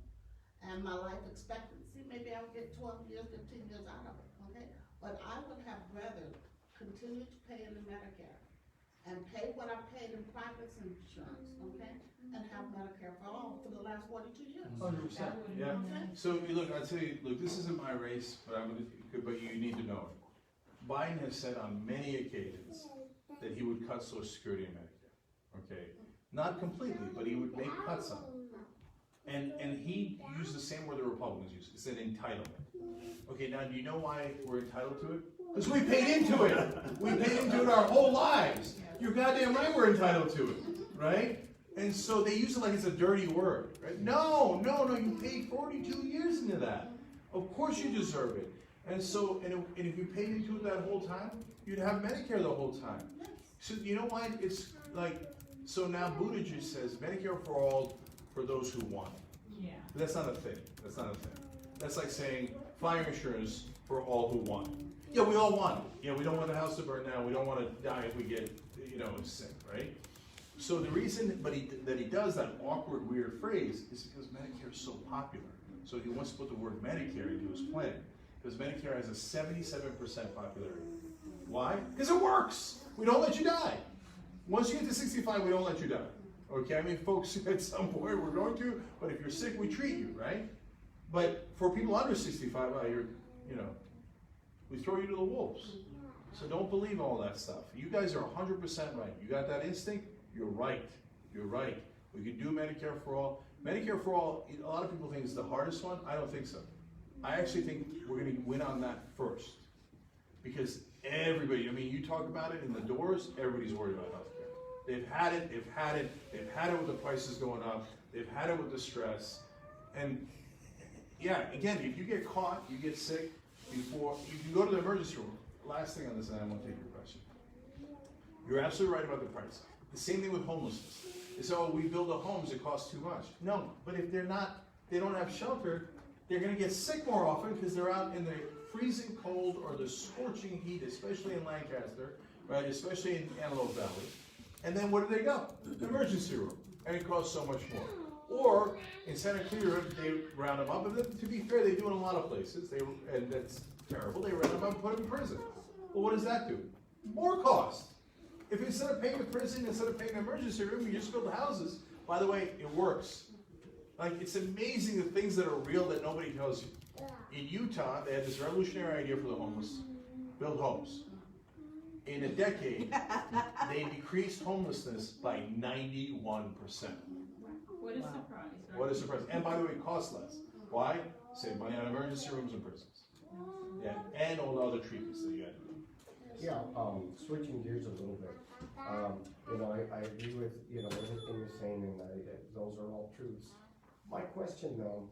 And my life expectancy, maybe I'll get 12 years, 15 years out of it, okay? But I would have rather continue to pay into Medicare and pay what I paid in private insurance, okay? And have Medicare for all for the last 42 years. 100%, yeah. Okay? So, look, I'll tell you, look, this isn't my race, but but you need to know it. Biden has said on many occasions that he would cut Social Security and Medicare, okay? Not completely, but he would make cuts on it. And he used the same word the Republicans use, it's an entitlement. Okay, now do you know why we're entitled to it? Because we paid into it. We paid into it our whole lives. You're goddamn right we're entitled to it, right? And so they use it like it's a dirty word, right? No, you paid 42 years into that. Of course you deserve it. And so, and if you paid into it that whole time, you'd have Medicare the whole time. So you know why it's like, so now Buttigieg says Medicare for all for those who want it. Yeah. But that's not a thing. That's not a thing. That's like saying fire insurance for all who want it. Yeah, we all want it. Yeah, we don't want the house to burn down. We don't want to die if we get, sick, right? So the reason, that he does that awkward, weird phrase is because Medicare is so popular. So he wants to put the word Medicare into his plan because Medicare has a 77% popularity. Why? Because it works. We don't let you die. Once you get to 65, we don't let you die. Okay, I mean, folks, at some point we're going to, but if you're sick, we treat you, right? But for people under 65, we throw you to the wolves. So don't believe all that stuff. You guys are 100% right. You got that instinct? You're right. You're right. We can do Medicare for all. Medicare for all, a lot of people think is the hardest one. I don't think so. I actually think we're going to win on that first. Because everybody, I mean, you talk about it in the doors, everybody's worried about healthcare. They've had it with the prices going up, they've had it with the stress. And yeah, again, if you get caught, you get sick, you can go to the emergency room. Last thing on this, and I won't take your question. You're absolutely right about the price. The same thing with homelessness. They say, oh, we build the homes, it costs too much. No, but if they don't have shelter, they're gonna get sick more often because they're out in the freezing cold or the scorching heat, especially in Lancaster, right, especially in Antelope Valley. And then where do they go? The emergency room. And it costs so much more. Or in Santa Clara, they round them up. And to be fair, they do in a lot of places. And that's terrible. They round them up and put them in prison. Well, what does that do? More cost. If instead of paying the prison, instead of paying the emergency room, you just build houses. By the way, it works. Like, it's amazing the things that are real that nobody tells you. In Utah, they had this revolutionary idea for the homeless. Build homes. In a decade, they decreased homelessness by 91%. What a surprise, right? What a surprise. And by the way, it costs less. Why? Save money on emergency rooms and prisons. Yeah, and all the other treatments that you had to do. Yeah, switching gears a little bit. I agree with, everything you're saying, and those are all truths. My question though,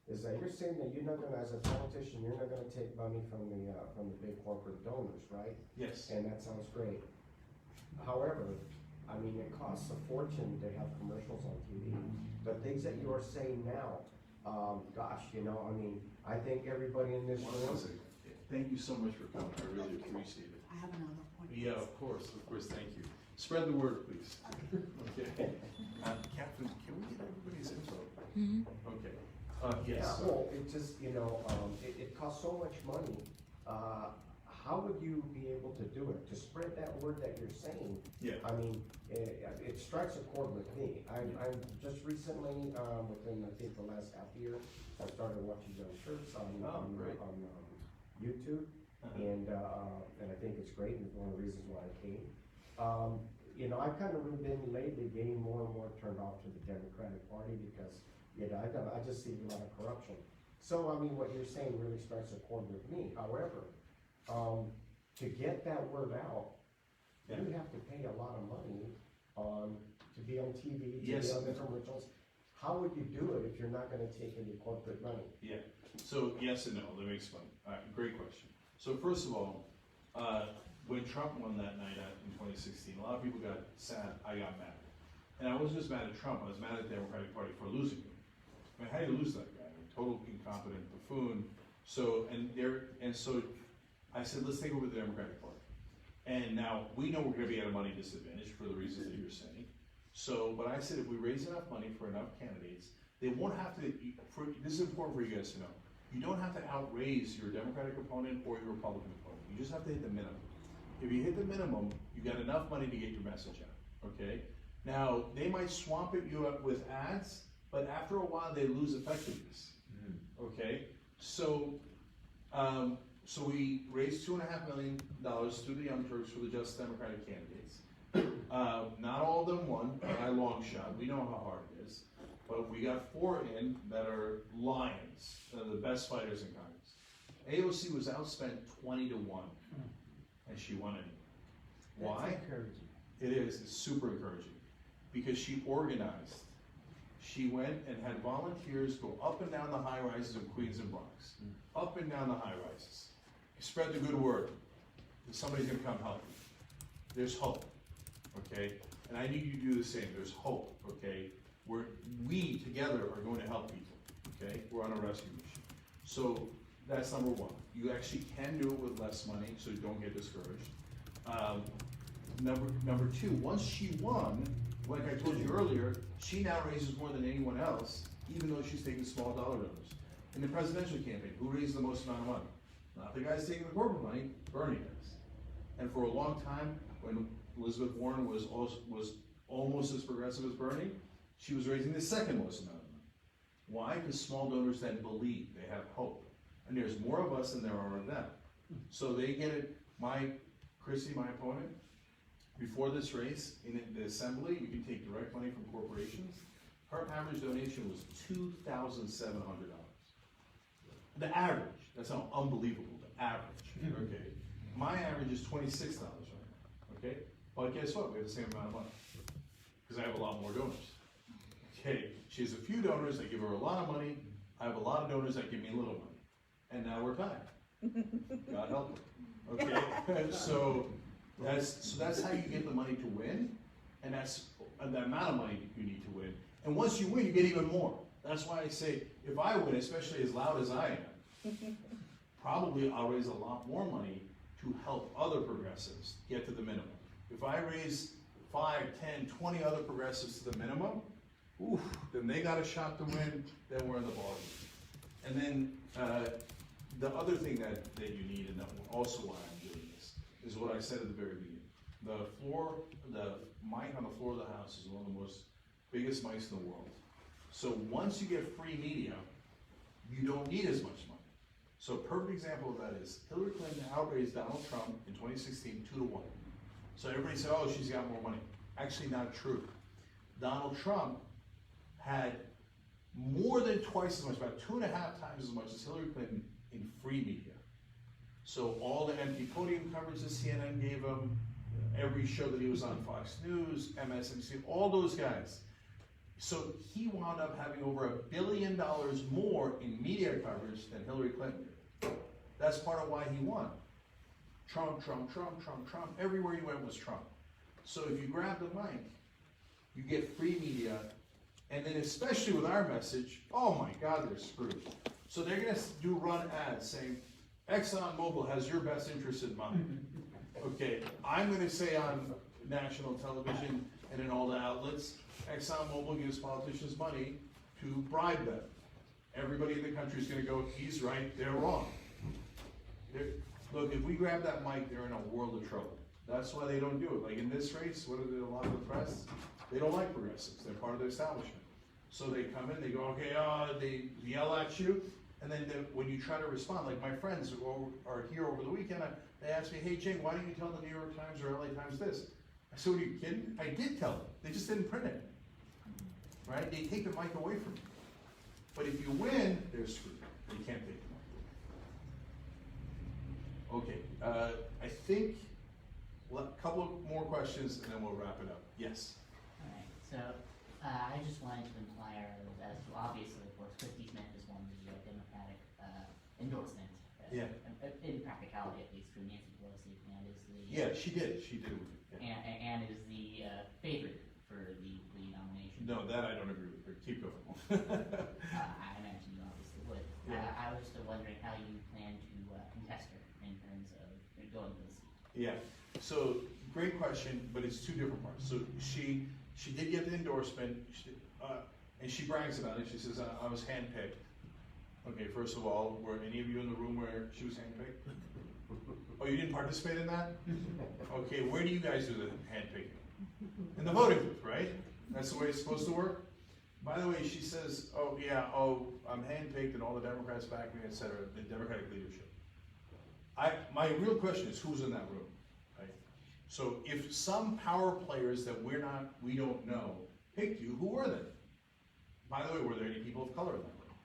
is that you're saying that you're not gonna, as a politician, you're not gonna take money from the big corporate donors, right? Yes. And that sounds great. However, I mean, it costs a fortune to have commercials on TV. The things that you are saying now, gosh, I think everybody in this room. Thank you so much for coming. I really appreciate it. I have another point. Yeah, of course, thank you. Spread the word, please. Okay. Catherine, can we get everybody's info? Mhm. Okay. Yes. Yeah, well, it just, it costs so much money, how would you be able to do it, to spread that word that you're saying? Yeah. I mean, it strikes a chord with me. I'm just recently, within, I think, the last half year, I started watching Young Turks on great. YouTube, and I think it's great, and it's one of the reasons why I came. I've kind of been lately getting more and more turned off to the Democratic Party because, I just see a lot of corruption. So, I mean, what you're saying really strikes a chord with me. However, to get that word out, you have to pay a lot of money to be on TV, to Yes. be on different rituals. How would you do it if you're not gonna take any corporate money? Yeah, so yes and no, let me explain. Great question. So first of all, when Trump won that night in 2016, a lot of people got sad, I got mad. And I wasn't just mad at Trump, I was mad at the Democratic Party for losing him. I mean, how do you lose that guy? Total incompetent buffoon. So I said, let's take over the Democratic Party. And now, we know we're gonna be at a money disadvantage for the reasons that you're saying. So, but I said, if we raise enough money for enough candidates, they won't have to, this is important for you guys to know, you don't have to outraise your Democratic opponent or your Republican opponent. You just have to hit the minimum. If you hit the minimum, you got enough money to get your message out, okay? Now, they might swamp you up with ads, but after a while, they lose effectiveness, okay? So we raised $2.5 million through the Young Turks for the Just Democratic candidates. Not all of them won by a long shot. We know how hard it is. But we got 4 in that are lions, the best fighters in Congress. AOC was outspent 20-1, and she won it. Why? That's encouraging. It is. It's super encouraging. Because she organized. She went and had volunteers go up and down the high rises of Queens and Bronx. Up and down the high rises. Spread the good word that somebody's gonna come help you. There's hope, okay? And I need you to do the same. There's hope, okay? We together are going to help people, okay? We're on a rescue mission. So that's number one. You actually can do it with less money, so you don't get discouraged. Number two, once she won, like I told you earlier, she now raises more than anyone else, even though she's taking small dollar donors. In the presidential campaign, who raised the most amount of money? Not the guys taking the corporate money, Bernie does. And for a long time, when Elizabeth Warren was almost as progressive as Bernie, she was raising the second most amount of money. Why? Because small donors then believe, they have hope. And there's more of us than there are of them. So they get it. Chrissy, my opponent, before this race, in the assembly, you can take direct money from corporations. Her average donation was $2,700. The average, that's how unbelievable, the average, okay? My average is $26 right now, okay? But guess what, we have the same amount of money, because I have a lot more donors. Okay, she has a few donors that give her a lot of money, I have a lot of donors that give me a little money. And now we're tied. God help her, okay? So that's how you get the money to win, and that's the amount of money you need to win. And once you win, you get even more. That's why I say, if I win, especially as loud as I am, probably I'll raise a lot more money to help other progressives get to the minimum. If I raise 5, 10, 20 other progressives to the minimum, then they got a shot to win, then we're in the ballgame. And then the other thing that you need, and also why I'm doing this, is what I said at the very beginning. The mic on the floor of the House is one of the biggest mics in the world. So once you get free media, you don't need as much money. So a perfect example of that is Hillary Clinton outraised Donald Trump in 2016 2-1. So everybody said, oh, she's got more money. Actually not true. Donald Trump had more than twice as much, about 2.5 times as much as Hillary Clinton in free media. So all the empty podium coverage that CNN gave him, every show that he was on Fox News, MSNBC, all those guys. So he wound up having over $1 billion more in media coverage than Hillary Clinton did. That's part of why he won. Trump, Trump, Trump, Trump, Trump. Everywhere you went was Trump. So if you grab the mic, you get free media, and then especially with our message, oh my God, they're screwed. So they're gonna run ads saying, ExxonMobil has your best interest in mind. Okay, I'm gonna say on national television and in all the outlets, ExxonMobil gives politicians money to bribe them. everybody in the country is gonna go, he's right, they're wrong. Look, if we grab that mic, they're in a world of trouble. That's why they don't do it. Like in this race, what are a lot of the press? They don't like progressives. They're part of the establishment. So they come in, they go, okay, they yell at you, and then when you try to respond, like my friends who are here over the weekend, they asked me, hey Cenk, why didn't you tell the New York Times or LA Times this? I said, what are you kidding? I did tell them. They just didn't print it. Right? They take the mic away from you. But if you win, they're screwed. They can't take the mic. Okay, I think a couple of more questions and then we'll wrap it up. Yes? Alright, so I just wanted to inquire as to, obviously, of course, Christie Smith is one of the Democratic endorsement. Yeah. In practicality, at least, for Nancy Pelosi, and is the. Yeah, she did. Yeah. And is the favorite for the nomination. No, that I don't agree with, but keep going. I imagine you obviously would. Yeah. I was just wondering how you plan to contest her in terms of going to the seat. Yeah, so great question, but it's two different parts. So she did get the endorsement, and she brags about it. She says, I was handpicked. Okay, first of all, were any of you in the room where she was handpicked? Oh, you didn't participate in that? Okay, where do you guys do the handpicking? In the voting booth, right? That's the way it's supposed to work? By the way, she says, I'm handpicked and all the Democrats back me, etc., the Democratic leadership. My real question is, who's in that room, right? So if some power players that we don't know picked you, who were they? By the way, were there any people of color in that room?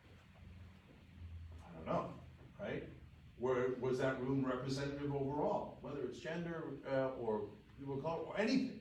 I don't know, right? Was that room representative overall, whether it's gender or people of color or anything?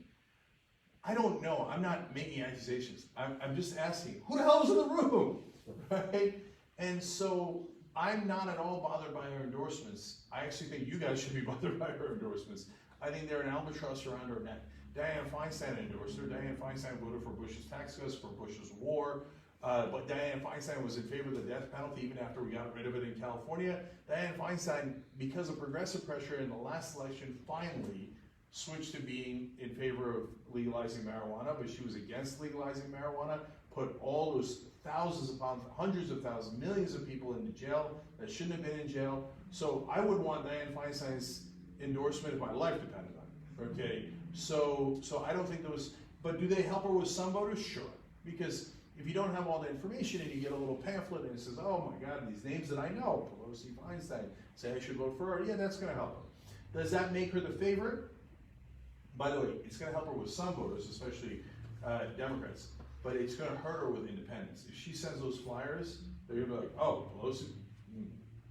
I don't know. I'm not making accusations. I'm just asking, who the hell was in the room, right? And so I'm not at all bothered by her endorsements. I actually think you guys should be bothered by her endorsements. I think they're an albatross around her neck. Dianne Feinstein endorsed her. Dianne Feinstein voted for Bush's tax cuts, for Bush's war. But Dianne Feinstein was in favor of the death penalty even after we got rid of it in California. Dianne Feinstein, because of progressive pressure in the last election, finally switched to being in favor of legalizing marijuana, but she was against legalizing marijuana, put all those thousands upon hundreds of thousands, millions of people into jail that shouldn't have been in jail. So I would want Dianne Feinstein's endorsement if my life depended on it, okay? So I don't think those, but do they help her with some voters? Sure, because if you don't have all the information and you get a little pamphlet and it says, oh my God, these names that I know, Pelosi, Feinstein, say I should vote for her, yeah, that's gonna help her. Does that make her the favorite? By the way, it's gonna help her with some voters, especially Democrats, but it's gonna hurt her with independents. If she sends those flyers, they're gonna be like, oh, Pelosi,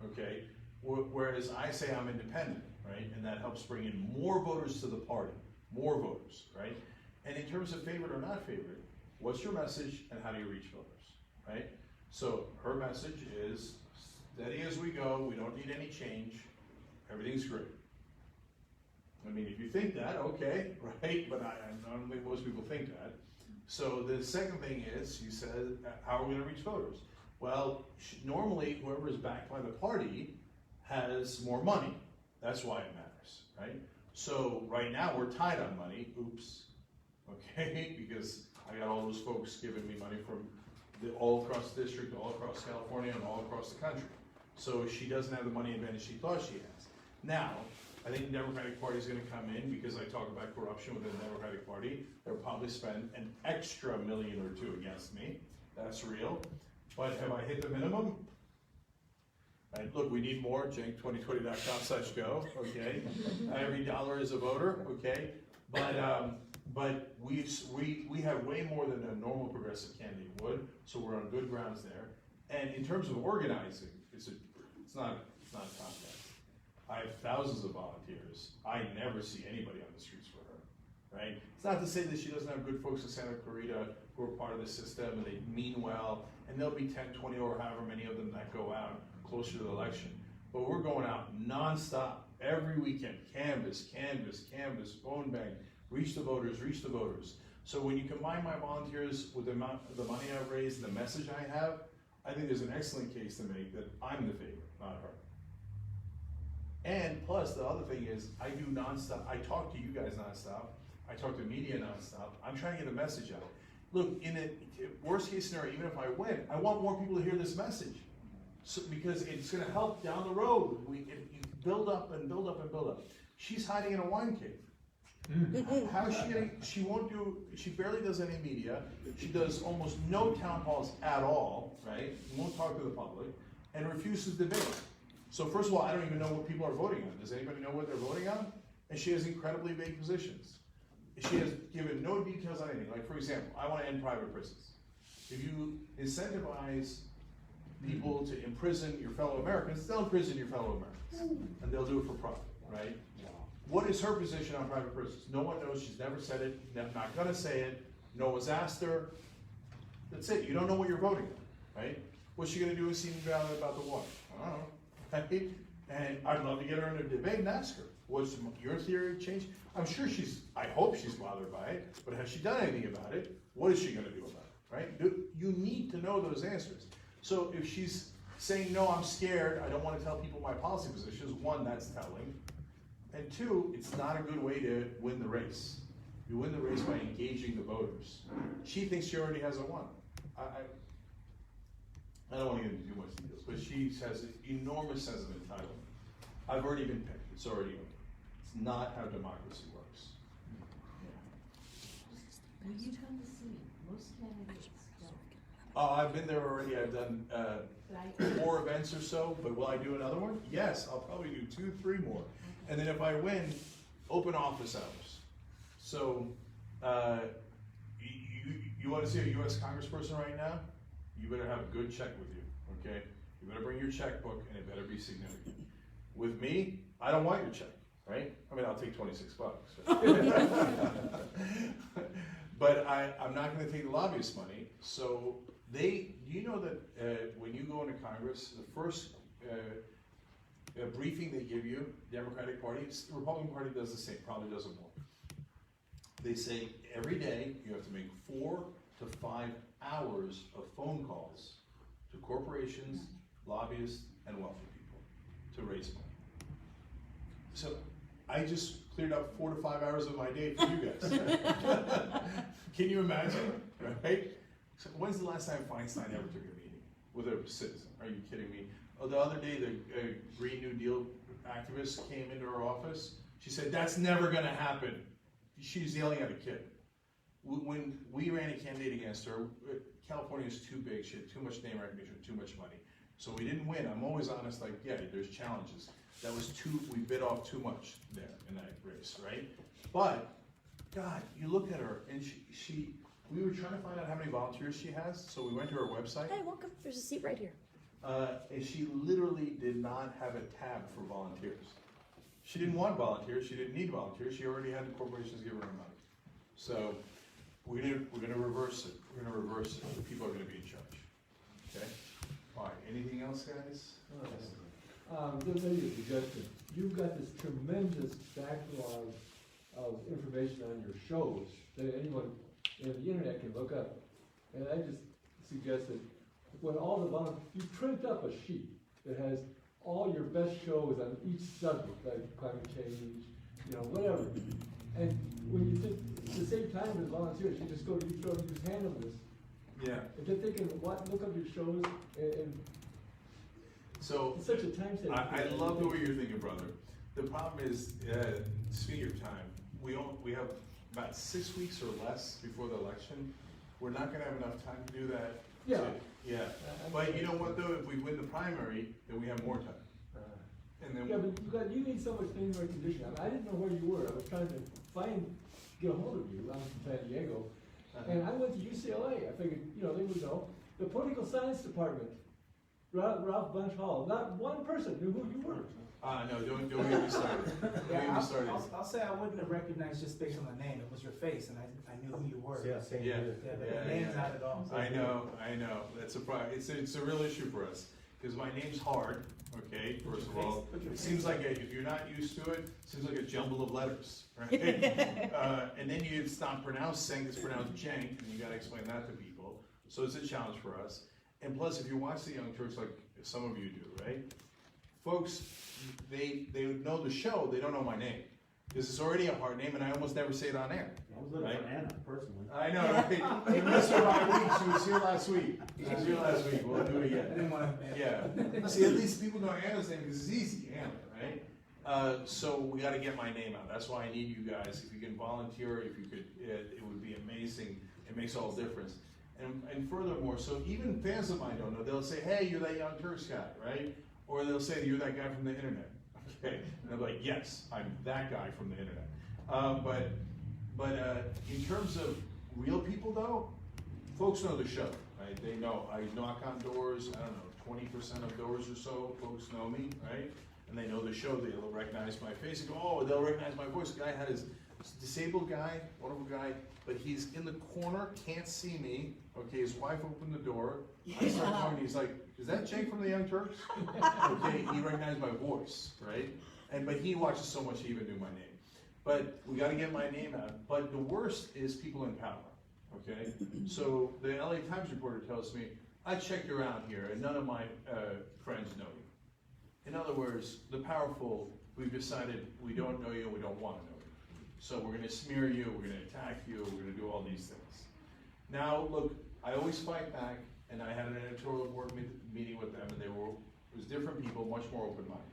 okay? Whereas I say I'm independent, right? And that helps bring in more voters to the party, more voters, right? And in terms of favorite or not favorite, what's your message and how do you reach voters, right? So her message is steady as we go, we don't need any change, everything's great. I mean, if you think that, okay, right? But I don't think most people think that. So the second thing is, you said, how are we gonna reach voters? Well, normally whoever is backed by the party has more money. That's why it matters, right? So right now we're tight on money, oops, okay? Because I got all those folks giving me money from all across the district, all across California, and all across the country. So she doesn't have the money advantage she thought she has. Now, I think the Democratic Party is gonna come in because I talk about corruption within the Democratic Party. They'll probably spend an extra $1 million or $2 million against me. That's real. But have I hit the minimum? Right, look, we need more, cenk2020.com/go, okay? Every dollar is a voter, okay? But we have way more than a normal progressive candidate would, so we're on good grounds there. And in terms of organizing, it's not a contest. I have thousands of volunteers. I never see anybody on the streets for her, right? It's not to say that she doesn't have good folks in Santa Clarita who are part of the system and they mean well, and there'll be 10, 20, or however many of them that go out closer to the election. But we're going out nonstop, every weekend, canvas, phone bang, reach the voters, reach the voters. So when you combine my volunteers with the amount of the money I've raised and the message I have, I think there's an excellent case to make that I'm the favorite, not her. And plus, the other thing is, I do nonstop, I talk to you guys nonstop, I talk to media nonstop, I'm trying to get a message out. look, in a worst case scenario, even if I win, I want more people to hear this message. So, because it's gonna help down the road. You build up and build up and build up. She's hiding in a wine cave. How is she getting, she barely does any media. She does almost no town halls at all, right? Won't talk to the public, and refuses debate. So first of all, I don't even know what people are voting on. Does anybody know what they're voting on? And she has incredibly vague positions. She has given no details on anything. Like, for example, I want to end private prisons. If you incentivize people to imprison your fellow Americans, they'll imprison your fellow Americans. And they'll do it for profit, right? What is her position on private prisons? No one knows. She's never said it, not gonna say it. No one's asked her. That's it. You don't know what you're voting on, right? What's she gonna do with Simi Valley about the water? I don't know. Right? And I'd love to get her in a debate and ask her, what's your theory of change? I'm sure I hope she's bothered by it, but has she done anything about it? What is she gonna do about it, right? You need to know those answers. So if she's saying, no, I'm scared, I don't wanna tell people my policy positions, one, that's telling. And two, it's not a good way to win the race. You win the race by engaging the voters. She thinks she already has a won. I don't want to get into too much details, but she has an enormous sense of entitlement. I've already been picked. It's already over. It's not how democracy works. Will you come to see? Most candidates don't. Oh, I've been there already. I've done But 4 events or so, but will I do another one? Yes, I'll probably do 2, 3 more. And then if I win, open office hours. So, you want to see a U.S. Congressperson right now? You better have a good check with you, okay? You better bring your checkbook, and it better be significant. With me, I don't want your check, right? I mean, I'll take $26. But I'm not going to take the lobbyist money. So do you know that when you go into Congress, the first briefing they give you, Democratic Party, the Republican Party does the same, probably does it more. They say every day you have to make 4 to 5 hours of phone calls to corporations, lobbyists, and wealthy people to raise money. So I just cleared up 4 to 5 hours of my day for you guys. Can you imagine, right? So when's the last time Feinstein ever took a meeting with a citizen? Are you kidding me? Oh, the other day, the Green New Deal activist came into her office. She said, that's never gonna happen. She's yelling at a kid. When we ran a candidate against her, California is too big, she had too much name recognition, too much money. So we didn't win. I'm always honest, like, yeah, there's challenges. That was we bit off too much there in that race, right? But, God, you look at her, and we were trying to find out how many volunteers she has, so we went to her website. Hey, welcome, there's a seat right here. And she literally did not have a tab for volunteers. She didn't want volunteers, she didn't need volunteers, she already had the corporations give her money. So, we're gonna reverse it. We're gonna reverse it. The people are gonna be in charge. Okay? All right, anything else, guys? Just maybe a suggestion. You've got this tremendous backlog of information on your shows that anyone in the internet can look up. And I just suggest that when all the you print up a sheet that has all your best shows on each subject, like climate change, whatever. And when you think, at the same time as volunteers, you just go to each show and you just hand them this. Yeah. And then they can look up your shows and so it's such a time saving. I love the way you're thinking, brother. The problem is, speaking of time, we have about 6 weeks or less before the election. We're not gonna have enough time to do that. Yeah. Yeah. But you know what though, if we win the primary, then we have more time. And then Yeah, but you need so much thing in condition. I didn't know where you were. I was trying to get a hold of you. I'm from San Diego. And I went to UCLA. I figured, they would know. The political science department, Ralph Bunch Hall, not one person knew who you were. No, don't get me started. I'll say I wouldn't have recognized just based on the name. It was your face, and I knew who you were. Yeah, same Yeah. here. The name's not at all. I know. That's a problem. It's a real issue for us because my name's hard. Okay, first of all, it seems like if you're not used to it, it seems like a jumble of letters, right? And then it's not pronounced Cenk, it's pronounced Cenk, and you got to explain that to people. So it's a challenge for us. And plus, if you watch the Young Turks like some of you do, right? Folks, they know the show, they don't know my name. Because it's already a hard name and I almost never say it on air. I was looking for Anna, personally. I know, right? You missed her by a week, she was here last week. She was here last week, we'll do it I again. didn't want to. Yeah, see, at least people know Anna's name because it's easy, Anna, right? So we gotta get my name out, that's why I need you guys, if you can volunteer, if you could, it would be amazing, it makes all the difference. And furthermore, so even fans of mine don't know, they'll say, hey, you're that Young Turks guy, right? Or they'll say, you're that guy from the internet, okay? And I'm like, yes, I'm that guy from the internet. But in terms of real people though, folks know the show, right? They know, I knock on doors, I don't know, 20% of doors or so, folks know me, right? And they know the show, they'll recognize my face and go, oh, they'll recognize my voice. The guy had his disabled guy, wonderful guy, but he's in the corner, can't see me. Okay, his wife opened the door. I start talking, he's like, is that Cenk from the Young Turks? Okay, he recognized my voice, right? But he watches so much he even knew my name. But we gotta get my name out. But the worst is people in power, okay? So the LA Times reporter tells me, I checked around here and none of my friends know you. In other words, the powerful, we've decided we don't know you and we don't want to know you. So we're gonna smear you, we're gonna attack you, we're gonna do all these things. Now, look, I always fight back, and I had an editorial board meeting with them, and it was different people, much more open-minded.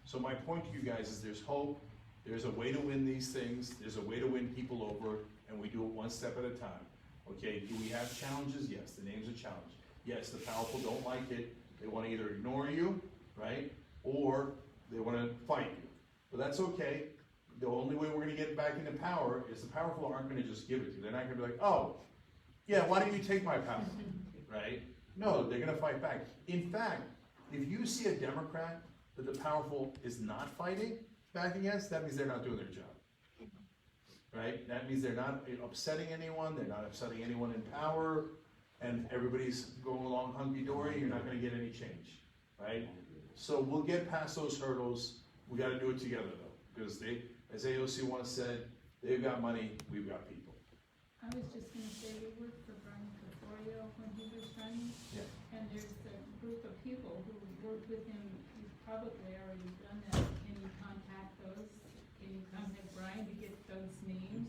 So my point to you guys is there's hope, there's a way to win these things, there's a way to win people over, and we do it one step at a time. Okay, do we have challenges? Yes, the name's a challenge. Yes, the powerful don't like it, they wanna either ignore you, right? Or they want to fight you. But that's okay. The only way we're going to get back into power is the powerful aren't going to just give it to you. They're not going to be like, oh, yeah, why don't you take my power, right? No, they're going to fight back. In fact, if you see a Democrat that the powerful is not fighting back against, that means they're not doing their job, right? That means they're not upsetting anyone, they're not upsetting anyone in power, and everybody's going along hunky-dory, you're not going to get any change, right? So we'll get past those hurdles. We got to do it together though, because they, as AOC once said, they've got money, we've got people. I was just gonna say, we worked for Brian Caforio when he was running. Yeah. And there's a group of people who worked with him, he's probably already done that. Can you contact those? Can you contact Brian to get those names?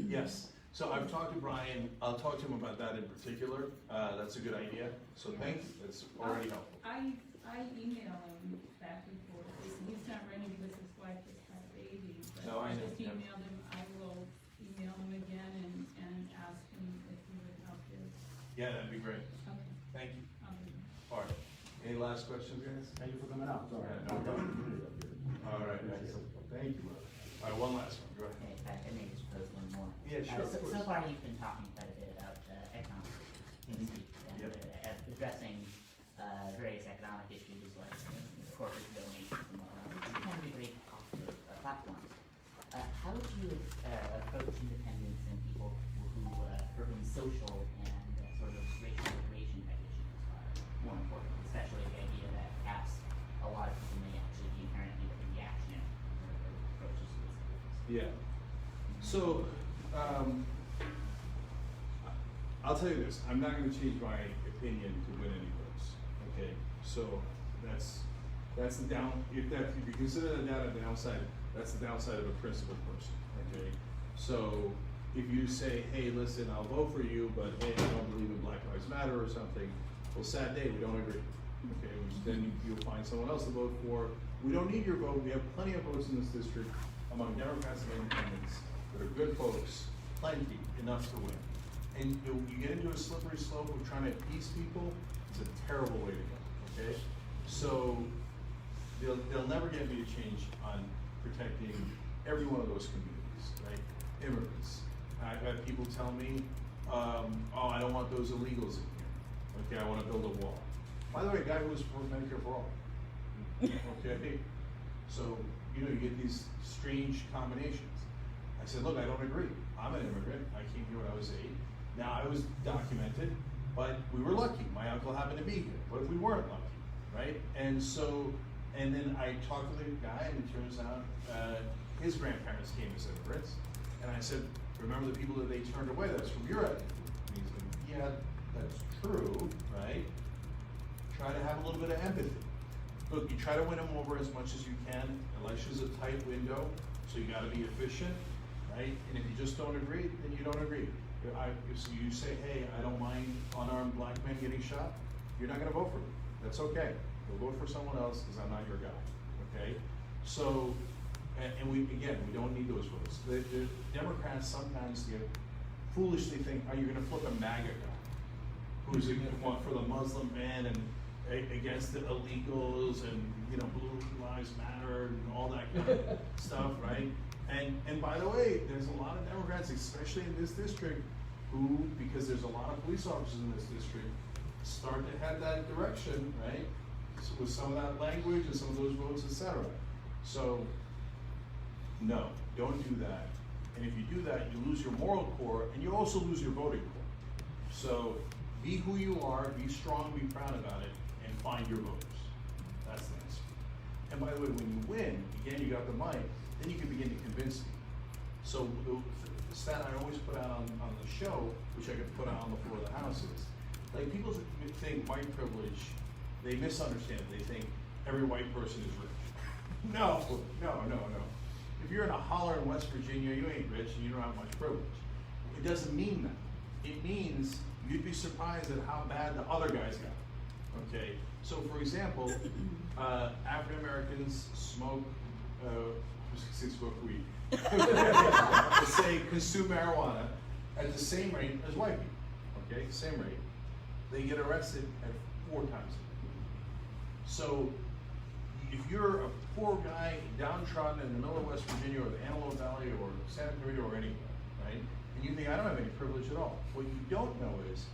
Yes. So I've talked to Brian. I'll talk to him about that in particular. That's a good idea. So thank you. That's already helpful. I email him back and forth. He's not running because his wife just had a baby. But No, I know. just emailed him. I will email him again and ask him if he would help his. Yeah, that'd be great. Okay. Thank you. I'll do that. All right. Any last questions, guys? Thank you for coming out. Sorry. Yeah, no problem. All right. Excellent. Thank you, brother. All right, one last one. Go ahead. Okay, if I may just pose one more. Yeah, sure. So, of so course. far you've been talking quite a bit about economics and Yep. Addressing various economic issues like corporate donations and whatnot, which can be great positive platforms. How would you approach independents and people who for whom social and sort of racial liberation type issues are more important, especially the idea that perhaps a lot of people may actually be inherently reactionary in their approaches to these things? Yeah. So, I'll tell you this, I'm not gonna change my opinion to win any votes, okay? So, that's the if you consider that a downside, that's the downside of a principled person, okay? So, if you say, hey, listen, I'll vote for you, but hey, I don't believe in Black Lives Matter or something, well, sad day, we don't agree, okay? Then you'll find someone else to vote for. We don't need your vote, we have plenty of votes in this district among Democrats and independents that are good folks, plenty, enough to win. And you get into a slippery slope of trying to appease people, it's a terrible way to go, okay? So, they'll never get me to change on protecting every one of those communities, right? Immigrants. I've had people tell me, oh, I don't want those illegals in here. Okay, I wanna build a wall. By the way, a guy who was for Medicare for all. Okay? So, you get these strange combinations. I said, look, I don't agree. I'm an immigrant. I came here when I was 8. Now, I was documented, but we were lucky. My uncle happened to be here. What if we weren't lucky, right? And then I talked to the guy, and it turns out his grandparents came as immigrants. And I said, remember the people that they turned away? That's from your ethnic group. And he said, yeah, that's true, right? Try to have a little bit of empathy. Look, you try to win them over as much as you can. Election's a tight window, So you gotta be efficient, right? And if you just don't agree, then you don't agree. If you say, hey, I don't mind unarmed black men getting shot, you're not gonna vote for me. That's okay. We'll vote for someone else because I'm not your guy, okay? So, and we don't need those votes. The Democrats sometimes foolishly think, are you gonna flip a MAGA guy? Who's for the Muslim ban and against the illegals and, Blue Lives Matter and all that kind of stuff, right? And by the way, there's a lot of Democrats, especially in this district, who, because there's a lot of police officers in this district, start to head that direction, right? So with some of that language and some of those votes, etc. So, no, don't do that. And if you do that, you lose your moral core, and you also lose your voting core. So, be who you are, be strong, be proud about it, and find your voters. That's the answer. And by the way, when you win, again, you got the mic, then you can begin to convince people. So the stat I always put out on the show, which I could put out on the floor of the House is, like, people think white privilege, they misunderstand it. They think every white person is rich. No. If you're in a holler in West Virginia, you ain't rich and you don't have much privilege. It doesn't mean that. It means you'd be surprised at how bad the other guys got. Okay, so for example, African Americans smoke weed. Say consume marijuana at the same rate as white people. Okay, same rate. They get arrested at 4 times. So if you're a poor guy downtrodden in the middle of West Virginia or the Antelope Valley or Santa Clarita or anywhere, right? And you think, I don't have any privilege at all. What you don't know is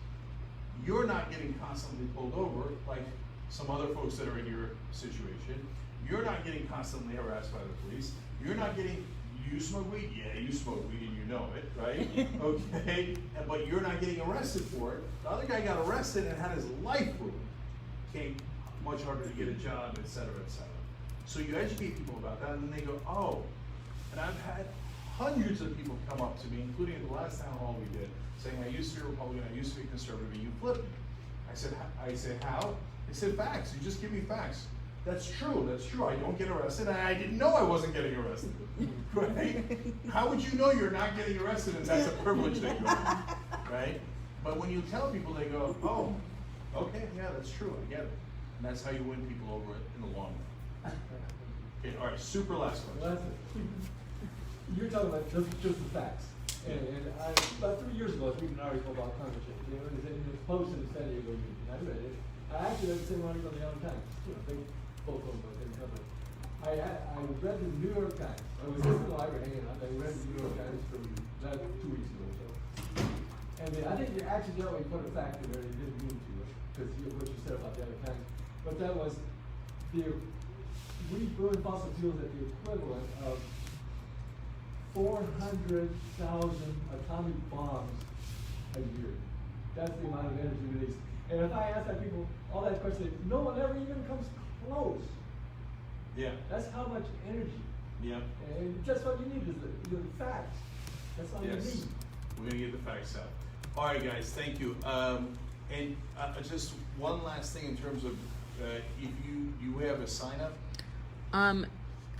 you're not getting constantly pulled over like some other folks that are in your situation. You're not getting constantly harassed by the police. You're not getting, you smoke weed? Yeah, you smoke weed and you know it, right? Okay, but you're not getting arrested for it. The other guy got arrested and had his life ruined. Came much harder to get a job, et cetera, et cetera. So you educate people about that, and then they go, oh. And I've had hundreds of people come up to me, including at the last town hall we did, saying, I used to be a Republican, I used to be conservative, and you flipped me. I said, how? They said, facts, you just give me facts. That's true, I don't get arrested, and I didn't know I wasn't getting arrested, right? How would you know you're not getting arrested and that's a privilege that you have, right? But when you tell people, they go, oh, okay, yeah, that's true, I get it. And that's how you win people over in the long run. Okay, all right, super last question. You're talking about just the facts. And about 3 years ago, I was reading an article about climate change. It was in the Post in San Diego Union. I read it. I actually read the same article in the LA Times. They both owned by the same company. I read the New York Times. I was just in the library hanging out. I read the New York Times from 2 weeks ago or so. And I think you accidentally put a fact in there that you didn't mean to, because what you said about the LA Times. But that was, we burn fossil fuels at the equivalent of 400,000 atomic bombs a year. That's the amount of energy released. And if I ask that people all that question, no one ever even comes close. Yeah. That's how much energy. Yeah. And just what you need is the facts. That's all you need. We're gonna get the facts out. All right, guys, thank you. And just one last thing in terms of if you have a sign up.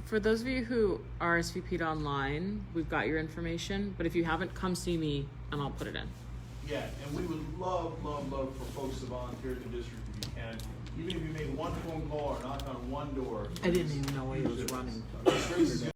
For those of you who RSVP'd online, we've got your information, but if you haven't, come see me and I'll put it in. Yeah, and we would love for folks to volunteer at the district if you can. Even if you make one phone call or knock on one door. I didn't even know he was running. This race is